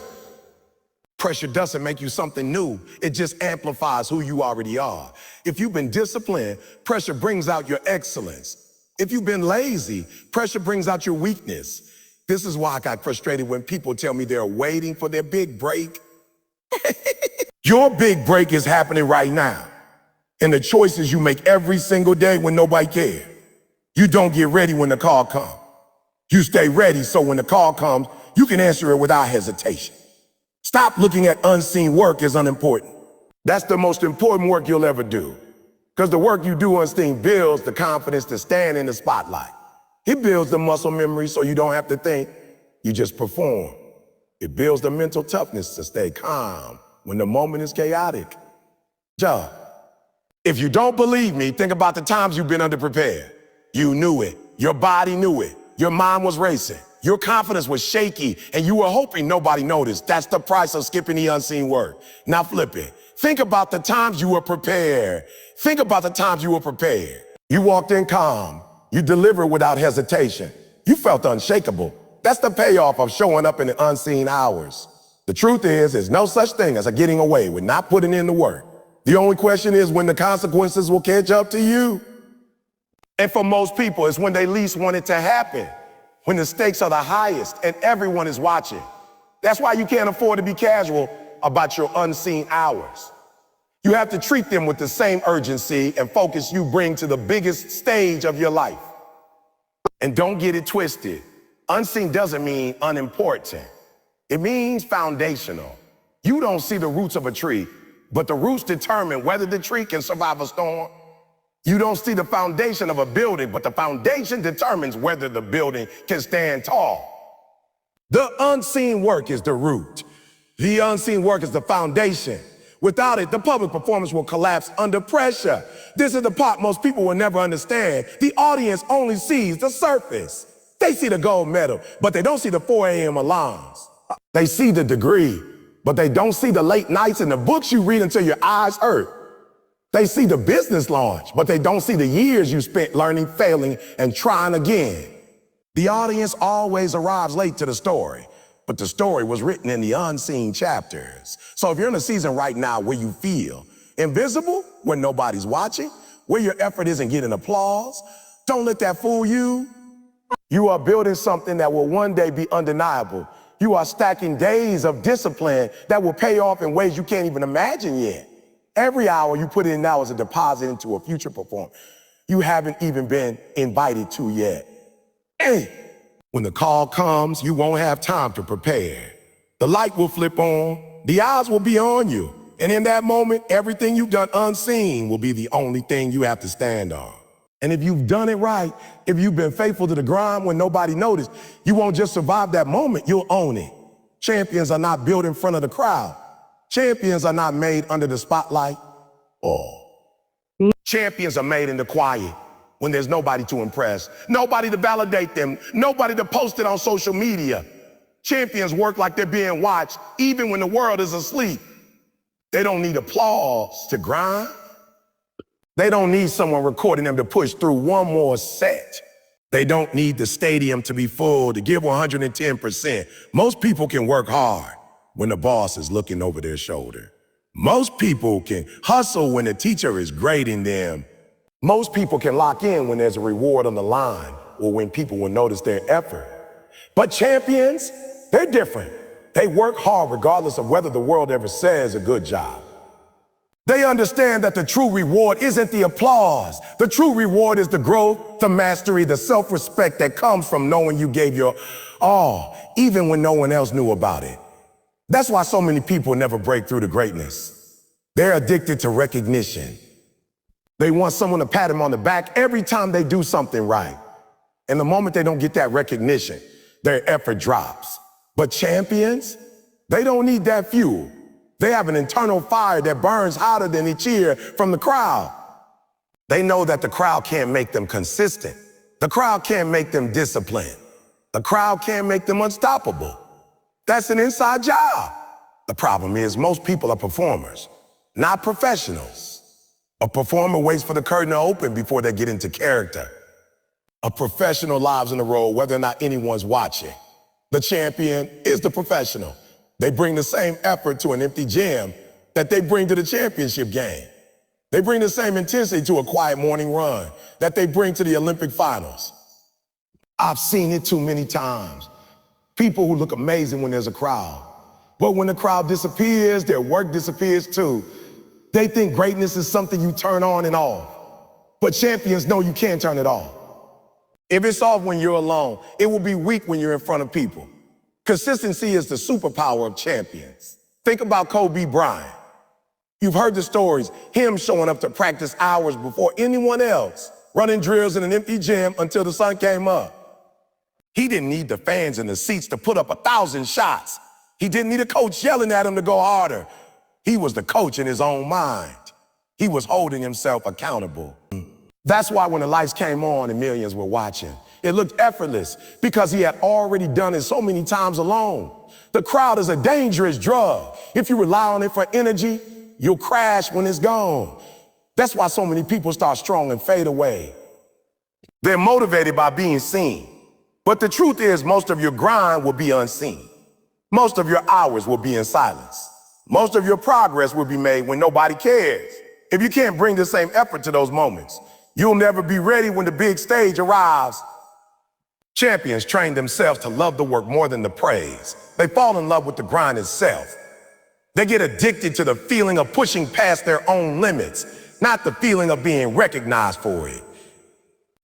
Pressure doesn't make you something new. It just amplifies who you already are. If you've been disciplined, pressure brings out your excellence. If you've been lazy, pressure brings out your weakness. This is why I got frustrated when people tell me they're waiting for their big break. Your big break is happening right now. And the choices you make every single day when nobody cares. You don't get ready when the call comes. You stay ready so when the call comes, you can answer it without hesitation. Stop looking at unseen work as unimportant. That's the most important work you'll ever do. Because the work you do unseen builds the confidence to stand in the spotlight. It builds the muscle memory so you don't have to think, you just perform. It builds the mental toughness to stay calm when the moment is chaotic. Job. If you don't believe me, think about the times you've been underprepared. You knew it. Your body knew it. Your mind was racing. Your confidence was shaky, and you were hoping nobody noticed. That's the price of skipping the unseen work. Now flip it. Think about the times you were prepared. Think about the times you were prepared. You walked in calm. You delivered without hesitation. You felt unshakable. That's the payoff of showing up in the unseen hours. The truth is, there's no such thing as a getting away with not putting in the work. The only question is when the consequences will catch up to you. And for most people, it's when they least want it to happen. When the stakes are the highest and everyone is watching. That's why you can't afford to be casual about your unseen hours. You have to treat them with the same urgency and focus you bring to the biggest stage of your life. And don't get it twisted. Unseen doesn't mean unimportant. It means foundational. You don't see the roots of a tree, but the roots determine whether the tree can survive a storm. You don't see the foundation of a building, but the foundation determines whether the building can stand tall. The unseen work is the root. The unseen work is the foundation. Without it, the public performance will collapse under pressure. This is the part most people will never understand. The audience only sees the surface. They see the gold medal, but they don't see the 4 a.m. alarms. They see the degree, but they don't see the late nights and the books you read until your eyes hurt. They see the business launch, but they don't see the years you spent learning, failing, and trying again. The audience always arrives late to the story, but the story was written in the unseen chapters. So if you're in a season right now where you feel invisible, when nobody's watching, where your effort isn't getting applause, don't let that fool you. You are building something that will one day be undeniable. You are stacking days of discipline that will pay off in ways you can't even imagine yet. Every hour you put in now is a deposit into a future performance you haven't even been invited to yet. Hey, when the call comes, you won't have time to prepare. The light will flip on, the eyes will be on you. And in that moment, everything you've done unseen will be the only thing you have to stand on. And if you've done it right, if you've been faithful to the grind when nobody noticed, you won't just survive that moment, you'll own it. Champions are not built in front of the crowd. Champions are not made under the spotlight. Champions are made in the quiet when there's nobody to impress, nobody to validate them, nobody to post it on social media. Champions work like they're being watched, even when the world is asleep. They don't need applause to grind. They don't need someone recording them to push through one more set. They don't need the stadium to be full to give 110%. Most people can work hard when the boss is looking over their shoulder. Most people can hustle when the teacher is grading them. Most people can lock in when there's a reward on the line or when people will notice their effort. But champions, they're different. They work hard regardless of whether the world ever says a good job. They understand that the true reward isn't the applause. The true reward is the growth, the mastery, the self-respect that comes from knowing you gave your all, even when no one else knew about it. That's why so many people never break through to greatness. They're addicted to recognition. They want someone to pat them on the back every time they do something right. And the moment they don't get that recognition, their effort drops. But champions, they don't need that fuel. They have an internal fire that burns hotter than the cheer from the crowd. They know that the crowd can't make them consistent. The crowd can't make them disciplined. The crowd can't make them unstoppable. That's an inside job. The problem is most people are performers, not professionals. A performer waits for the curtain to open before they get into character. A professional lives in the role whether or not anyone's watching. The champion is the professional. They bring the same effort to an empty gym that they bring to the championship game. They bring the same intensity to a quiet morning run that they bring to the Olympic finals. I've seen it too many times. People who look amazing when there's a crowd. But when the crowd disappears, their work disappears too. They think greatness is something you turn on and off. But champions know you can't turn it off. If it's off when you're alone, it will be weak when you're in front of people. Consistency is the superpower of champions. Think about Kobe Bryant. You've heard the stories, him showing up to practice hours before anyone else, running drills in an empty gym until the sun came up. He didn't need the fans in the seats to put up 1,000 shots. He didn't need a coach yelling at him to go harder. He was the coach in his own mind. He was holding himself accountable. That's why when the lights came on and millions were watching, it looked effortless because he had already done it so many times alone. The crowd is a dangerous drug. If you rely on it for energy, you'll crash when it's gone. That's why so many people start strong and fade away. They're motivated by being seen. But the truth is most of your grind will be unseen. Most of your hours will be in silence. Most of your progress will be made when nobody cares. If you can't bring the same effort to those moments, you'll never be ready when the big stage arrives. Champions train themselves to love the work more than the praise. They fall in love with the grind itself. They get addicted to the feeling of pushing past their own limits, not the feeling of being recognized for it.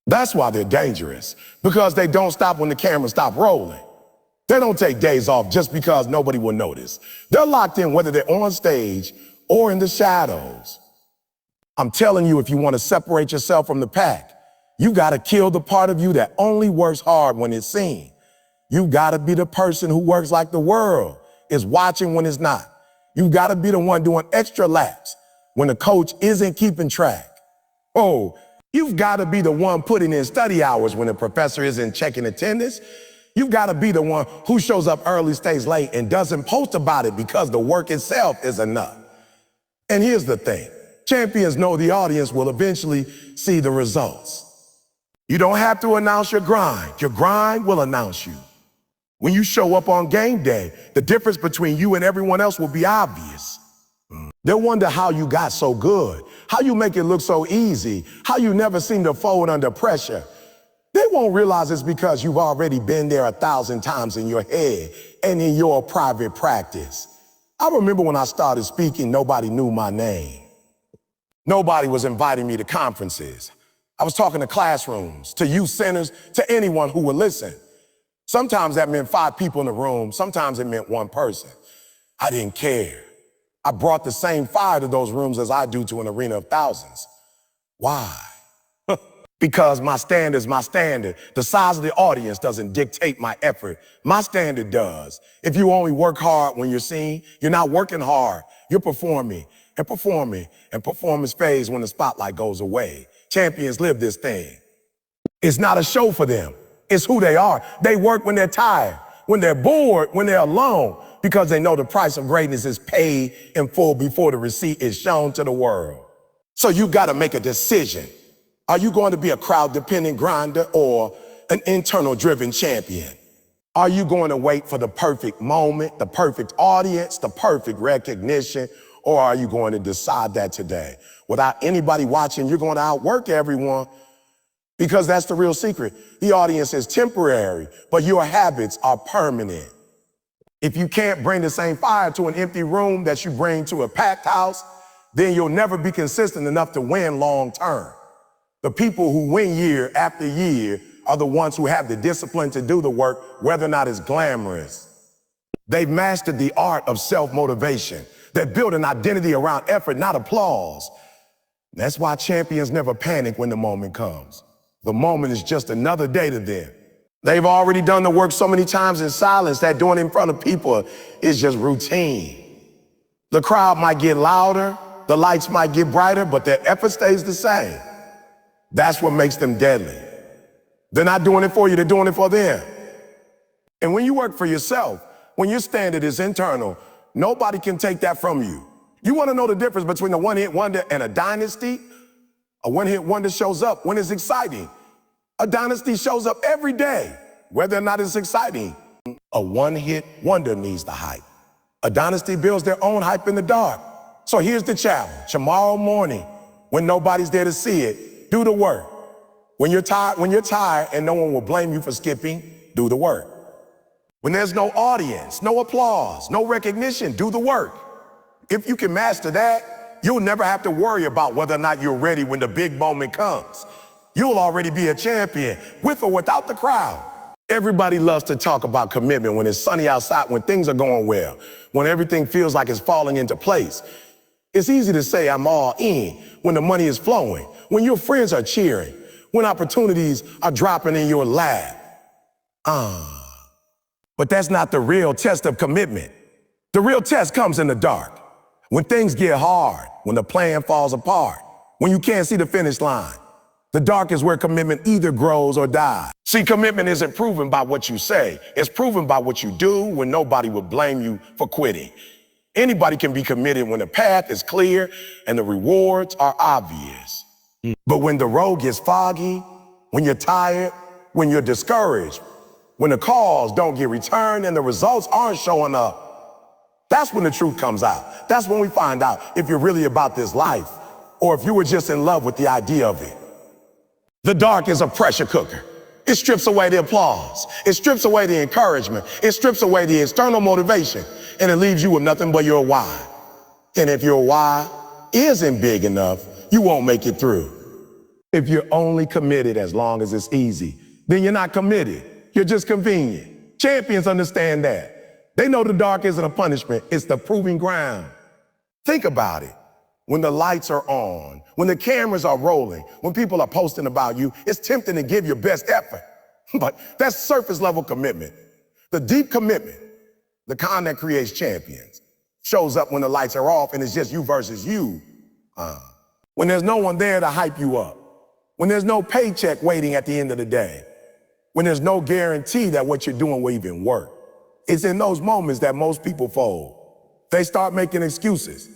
That's why they're dangerous, because they don't stop when the cameras stop rolling. They don't take days off just because nobody will notice. They're locked in whether they're on stage or in the shadows. I'm telling you, if you want to separate yourself from the pack, you got to kill the part of you that only works hard when it's seen. You got to be the person who works like the world is watching when it's not. You got to be the one doing extra laps when the coach isn't keeping track. Oh, you've got to be the one putting in study hours when the professor isn't checking attendance. You've got to be the one who shows up early, stays late, and doesn't post about it because the work itself is enough. And here's the thing. Champions know the audience will eventually see the results. You don't have to announce your grind. Your grind will announce you. When you show up on game day, the difference between you and everyone else will be obvious. They'll wonder how you got so good, how you make it look so easy, how you never seem to fold under pressure. They won't realize it's because you've already been there 1,000 times in your head and in your private practice. I remember when I started speaking, nobody knew my name. Nobody was inviting me to conferences. I was talking to classrooms, to youth centers, to anyone who would listen. Sometimes that meant 5 people in the room. Sometimes it meant 1 person. I didn't care. I brought the same fire to those rooms as I do to an arena of thousands. Why? Because my standard is my standard. The size of the audience doesn't dictate my effort. My standard does. If you only work hard when you're seen, you're not working hard. You're performing and performing, and performance fades when the spotlight goes away. Champions live this thing. It's not a show for them. It's who they are. They work when they're tired, when they're bored, when they're alone, because they know the price of greatness is paid in full before the receipt is shown to the world. So you got to make a decision. Are you going to be a crowd-dependent grinder or an internal-driven champion? Are you going to wait for the perfect moment, the perfect audience, the perfect recognition, or are you going to decide that today? Without anybody watching, you're going to outwork everyone, because that's the real secret. The audience is temporary, but your habits are permanent. If you can't bring the same fire to an empty room that you bring to a packed house, then you'll never be consistent enough to win long term. The people who win year after year are the ones who have the discipline to do the work, whether or not it's glamorous. They've mastered the art of self-motivation. They build an identity around effort, not applause. That's why champions never panic when the moment comes. The moment is just another day to them. They've already done the work so many times in silence that doing it in front of people is just routine. The crowd might get louder, the lights might get brighter, but their effort stays the same. That's what makes them deadly. They're not doing it for you, they're doing it for them. And when you work for yourself, when your standard is internal, nobody can take that from you. You want to know the difference between a one-hit wonder and a dynasty? A one-hit wonder shows up when it's exciting. A dynasty shows up every day, whether or not it's exciting. A one-hit wonder needs the hype. A dynasty builds their own hype in the dark. So here's the challenge. Tomorrow morning, when nobody's there to see it, do the work. When you're tired and no one will blame you for skipping, do the work. When there's no audience, no applause, no recognition, do the work. If you can master that, you'll never have to worry about whether or not you're ready when the big moment comes. You'll already be a champion, with or without the crowd. Everybody loves to talk about commitment when it's sunny outside, when things are going well, when everything feels like it's falling into place. It's easy to say I'm all in when the money is flowing, when your friends are cheering, when opportunities are dropping in your lap. But that's not the real test of commitment. The real test comes in the dark, when things get hard, when the plan falls apart, when you can't see the finish line. The dark is where commitment either grows or dies. See, commitment isn't proven by what you say. It's proven by what you do when nobody will blame you for quitting. Anybody can be committed when the path is clear and the rewards are obvious. But when the road gets foggy, when you're tired, when you're discouraged, when the calls don't get returned and the results aren't showing up, that's when the truth comes out. That's when we find out if you're really about this life or if you were just in love with the idea of it. The dark is a pressure cooker. It strips away the applause. It strips away the encouragement. It strips away the external motivation, and it leaves you with nothing but your why. And if your why isn't big enough, you won't make it through. If you're only committed as long as it's easy, then you're not committed. You're just convenient. Champions understand that. They know the dark isn't a punishment, it's the proving ground. Think about it. When the lights are on, when the cameras are rolling, when people are posting about you, it's tempting to give your best effort. But that's surface level commitment. The deep commitment, the kind that creates champions, shows up when the lights are off and it's just you versus you. When there's no one there to hype you up. When there's no paycheck waiting at the end of the day. When there's no guarantee that what you're doing will even work. It's in those moments that most people fold. They start making excuses.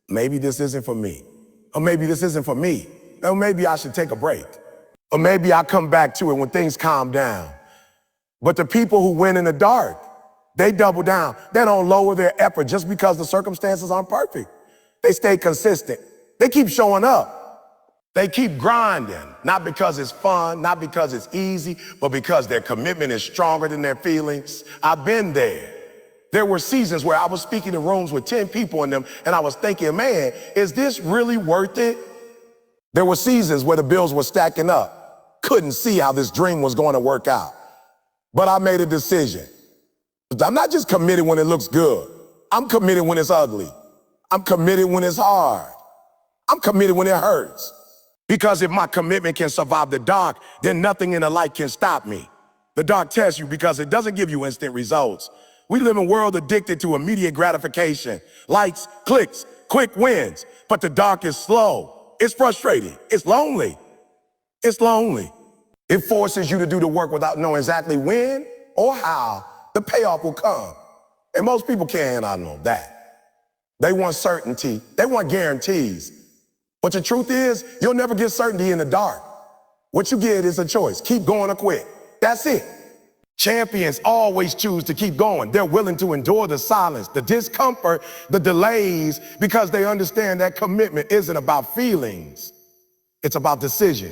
Maybe this isn't for me. Or maybe this isn't for me. Or maybe I should take a break. Or maybe I'll come back to it when things calm down. But the people who win in the dark, they double down. They don't lower their effort just because the circumstances aren't perfect. They stay consistent. They keep showing up. They keep grinding, not because it's fun, not because it's easy, but because their commitment is stronger than their feelings. I've been there. There were seasons where I was speaking in rooms with 10 people in them, and I was thinking, man, is this really worth it? There were seasons where the bills were stacking up. Couldn't see how this dream was going to work out. But I made a decision. I'm not just committed when it looks good. I'm committed when it's ugly. I'm committed when it's hard. I'm committed when it hurts. Because if my commitment can survive the dark, then nothing in the light can stop me. The dark tests you because it doesn't give you instant results. We live in a world addicted to immediate gratification, likes, clicks, quick wins. But the dark is slow. It's frustrating. It's lonely. It's lonely. It forces you to do the work without knowing exactly when or how the payoff will come. And most people can't handle that. They want certainty. They want guarantees. But the truth is, you'll never get certainty in the dark. What you get is a choice. Keep going or quit. That's it. Champions always choose to keep going. They're willing to endure the silence, the discomfort, the delays, because they understand that commitment isn't about feelings. It's about decision.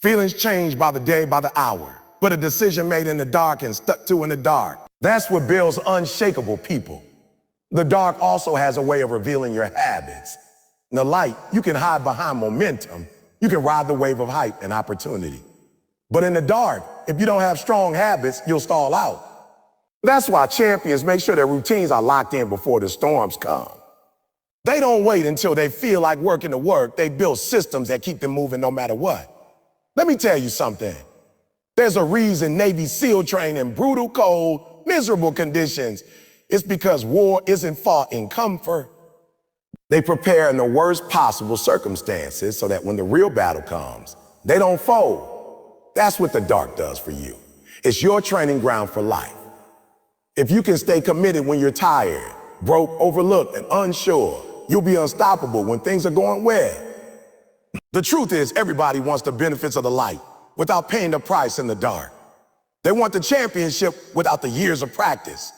Feelings change by the day, by the hour, but a decision made in the dark and stuck to in the dark. That's what builds unshakable people. The dark also has a way of revealing your habits. In the light, you can hide behind momentum. You can ride the wave of hype and opportunity. But in the dark, if you don't have strong habits, you'll stall out. That's why champions make sure their routines are locked in before the storms come. They don't wait until they feel like working the work. They build systems that keep them moving no matter what. Let me tell you something. There's a reason Navy SEAL train in brutal, cold, miserable conditions. It's because war isn't fought in comfort. They prepare in the worst possible circumstances so that when the real battle comes, they don't fold. That's what the dark does for you. It's your training ground for life. If you can stay committed when you're tired, broke, overlooked, and unsure, you'll be unstoppable when things are going well. The truth is, everybody wants the benefits of the light without paying the price in the dark. They want the championship without the years of practice.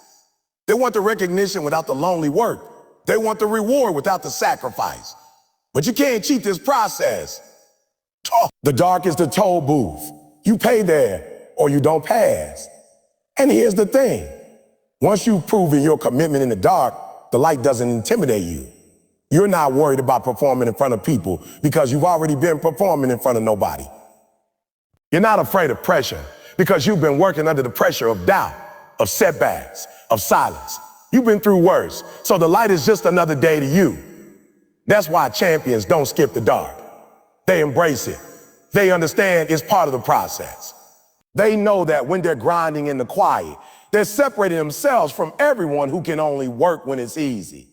They want the recognition without the lonely work. They want the reward without the sacrifice. But you can't cheat this process. The dark is the toll booth. You pay there or you don't pass. And here's the thing. Once you've proven your commitment in the dark, the light doesn't intimidate you. You're not worried about performing in front of people because you've already been performing in front of nobody. You're not afraid of pressure because you've been working under the pressure of doubt, of setbacks, of silence. You've been through worse, so the light is just another day to you. That's why champions don't skip the dark. They embrace it. They understand it's part of the process. They know that when they're grinding in the quiet, they're separating themselves from everyone who can only work when it's easy.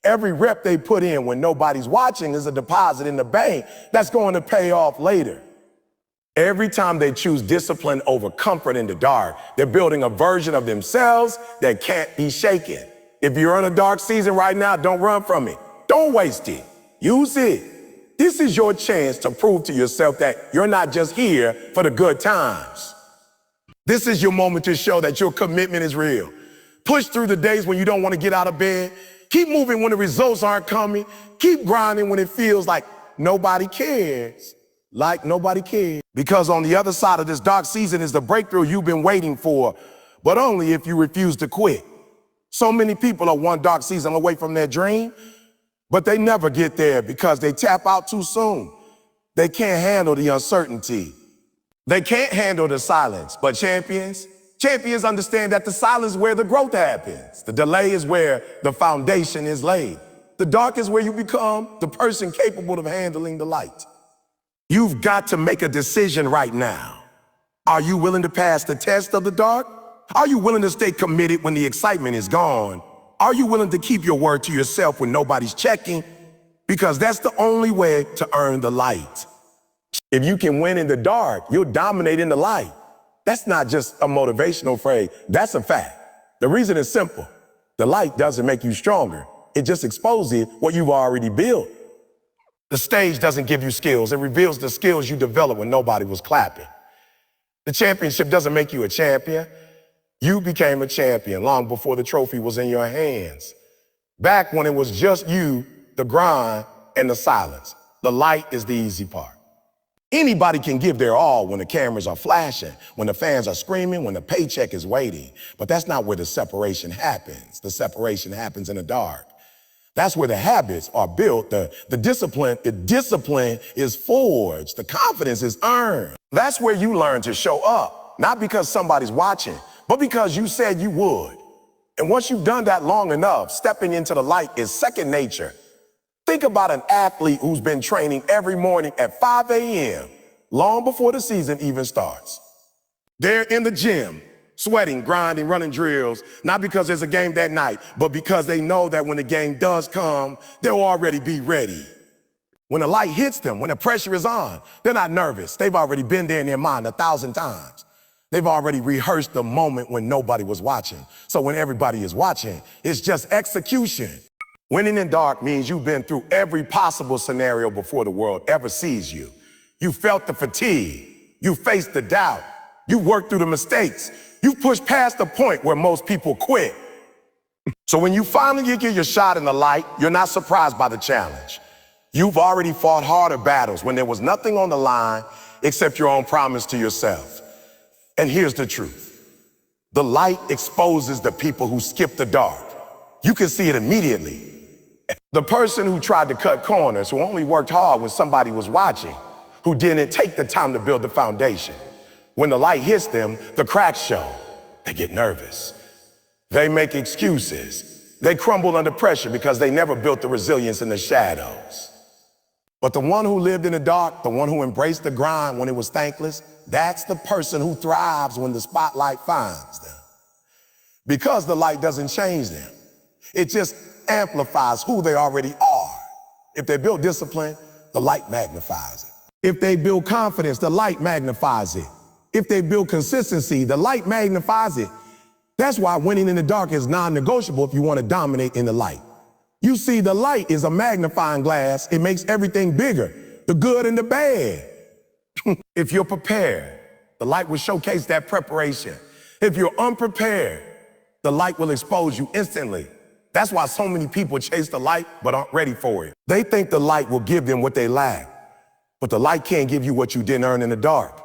Every rep they put in when nobody's watching is a deposit in the bank that's going to pay off later. Every time they choose discipline over comfort in the dark, they're building a version of themselves that can't be shaken. If you're in a dark season right now, don't run from it. Don't waste it. Use it. This is your chance to prove to yourself that you're not just here for the good times. This is your moment to show that your commitment is real. Push through the days when you don't want to get out of bed. Keep moving when the results aren't coming. Keep grinding when it feels like nobody cares. Like nobody cares. Because on the other side of this dark season is the breakthrough you've been waiting for, but only if you refuse to quit. So many people are one dark season away from their dream, but they never get there because they tap out too soon. They can't handle the uncertainty. They can't handle the silence, but champions understand that the silence is where the growth happens. The delay is where the foundation is laid. The dark is where you become the person capable of handling the light. You've got to make a decision right now. Are you willing to pass the test of the dark? Are you willing to stay committed when the excitement is gone? Are you willing to keep your word to yourself when nobody's checking? Because that's the only way to earn the light. If you can win in the dark, you'll dominate in the light. That's not just a motivational phrase, that's a fact. The reason is simple. The light doesn't make you stronger. It just exposes what you've already built. The stage doesn't give you skills. It reveals the skills you developed when nobody was clapping. The championship doesn't make you a champion. You became a champion long before the trophy was in your hands. Back when it was just you, the grind, and the silence. The light is the easy part. Anybody can give their all when the cameras are flashing, when the fans are screaming, when the paycheck is waiting. But that's not where the separation happens. The separation happens in the dark. That's where the habits are built. The discipline is forged. The confidence is earned. That's where you learn to show up, not because somebody's watching, but because you said you would. And once you've done that long enough, stepping into the light is second nature. Think about an athlete who's been training every morning at 5 a.m., long before the season even starts. They're in the gym, sweating, grinding, running drills, not because there's a game that night, but because they know that when the game does come, they'll already be ready. When the light hits them, when the pressure is on, they're not nervous. They've already been there in their mind 1,000 times. They've already rehearsed the moment when nobody was watching. So when everybody is watching, it's just execution. Winning in dark means you've been through every possible scenario before the world ever sees you. You felt the fatigue. You faced the doubt. You worked through the mistakes. You pushed past the point where most people quit. So when you finally get your shot in the light, you're not surprised by the challenge. You've already fought harder battles when there was nothing on the line except your own promise to yourself. And here's the truth. The light exposes the people who skip the dark. You can see it immediately. The person who tried to cut corners, who only worked hard when somebody was watching, who didn't take the time to build the foundation. When the light hits them, the cracks show. They get nervous. They make excuses. They crumble under pressure because they never built the resilience in the shadows. But the one who lived in the dark, the one who embraced the grind when it was thankless, that's the person who thrives when the spotlight finds them. Because the light doesn't change them. It just amplifies who they already are. If they build discipline, the light magnifies it. If they build confidence, the light magnifies it. If they build consistency, the light magnifies it. That's why winning in the dark is non-negotiable if you want to dominate in the light. You see, the light is a magnifying glass. It makes everything bigger, the good and the bad. If you're prepared, the light will showcase that preparation. If you're unprepared, the light will expose you instantly. That's why so many people chase the light but aren't ready for it. They think the light will give them what they lack, but the light can't give you what you didn't earn in the dark.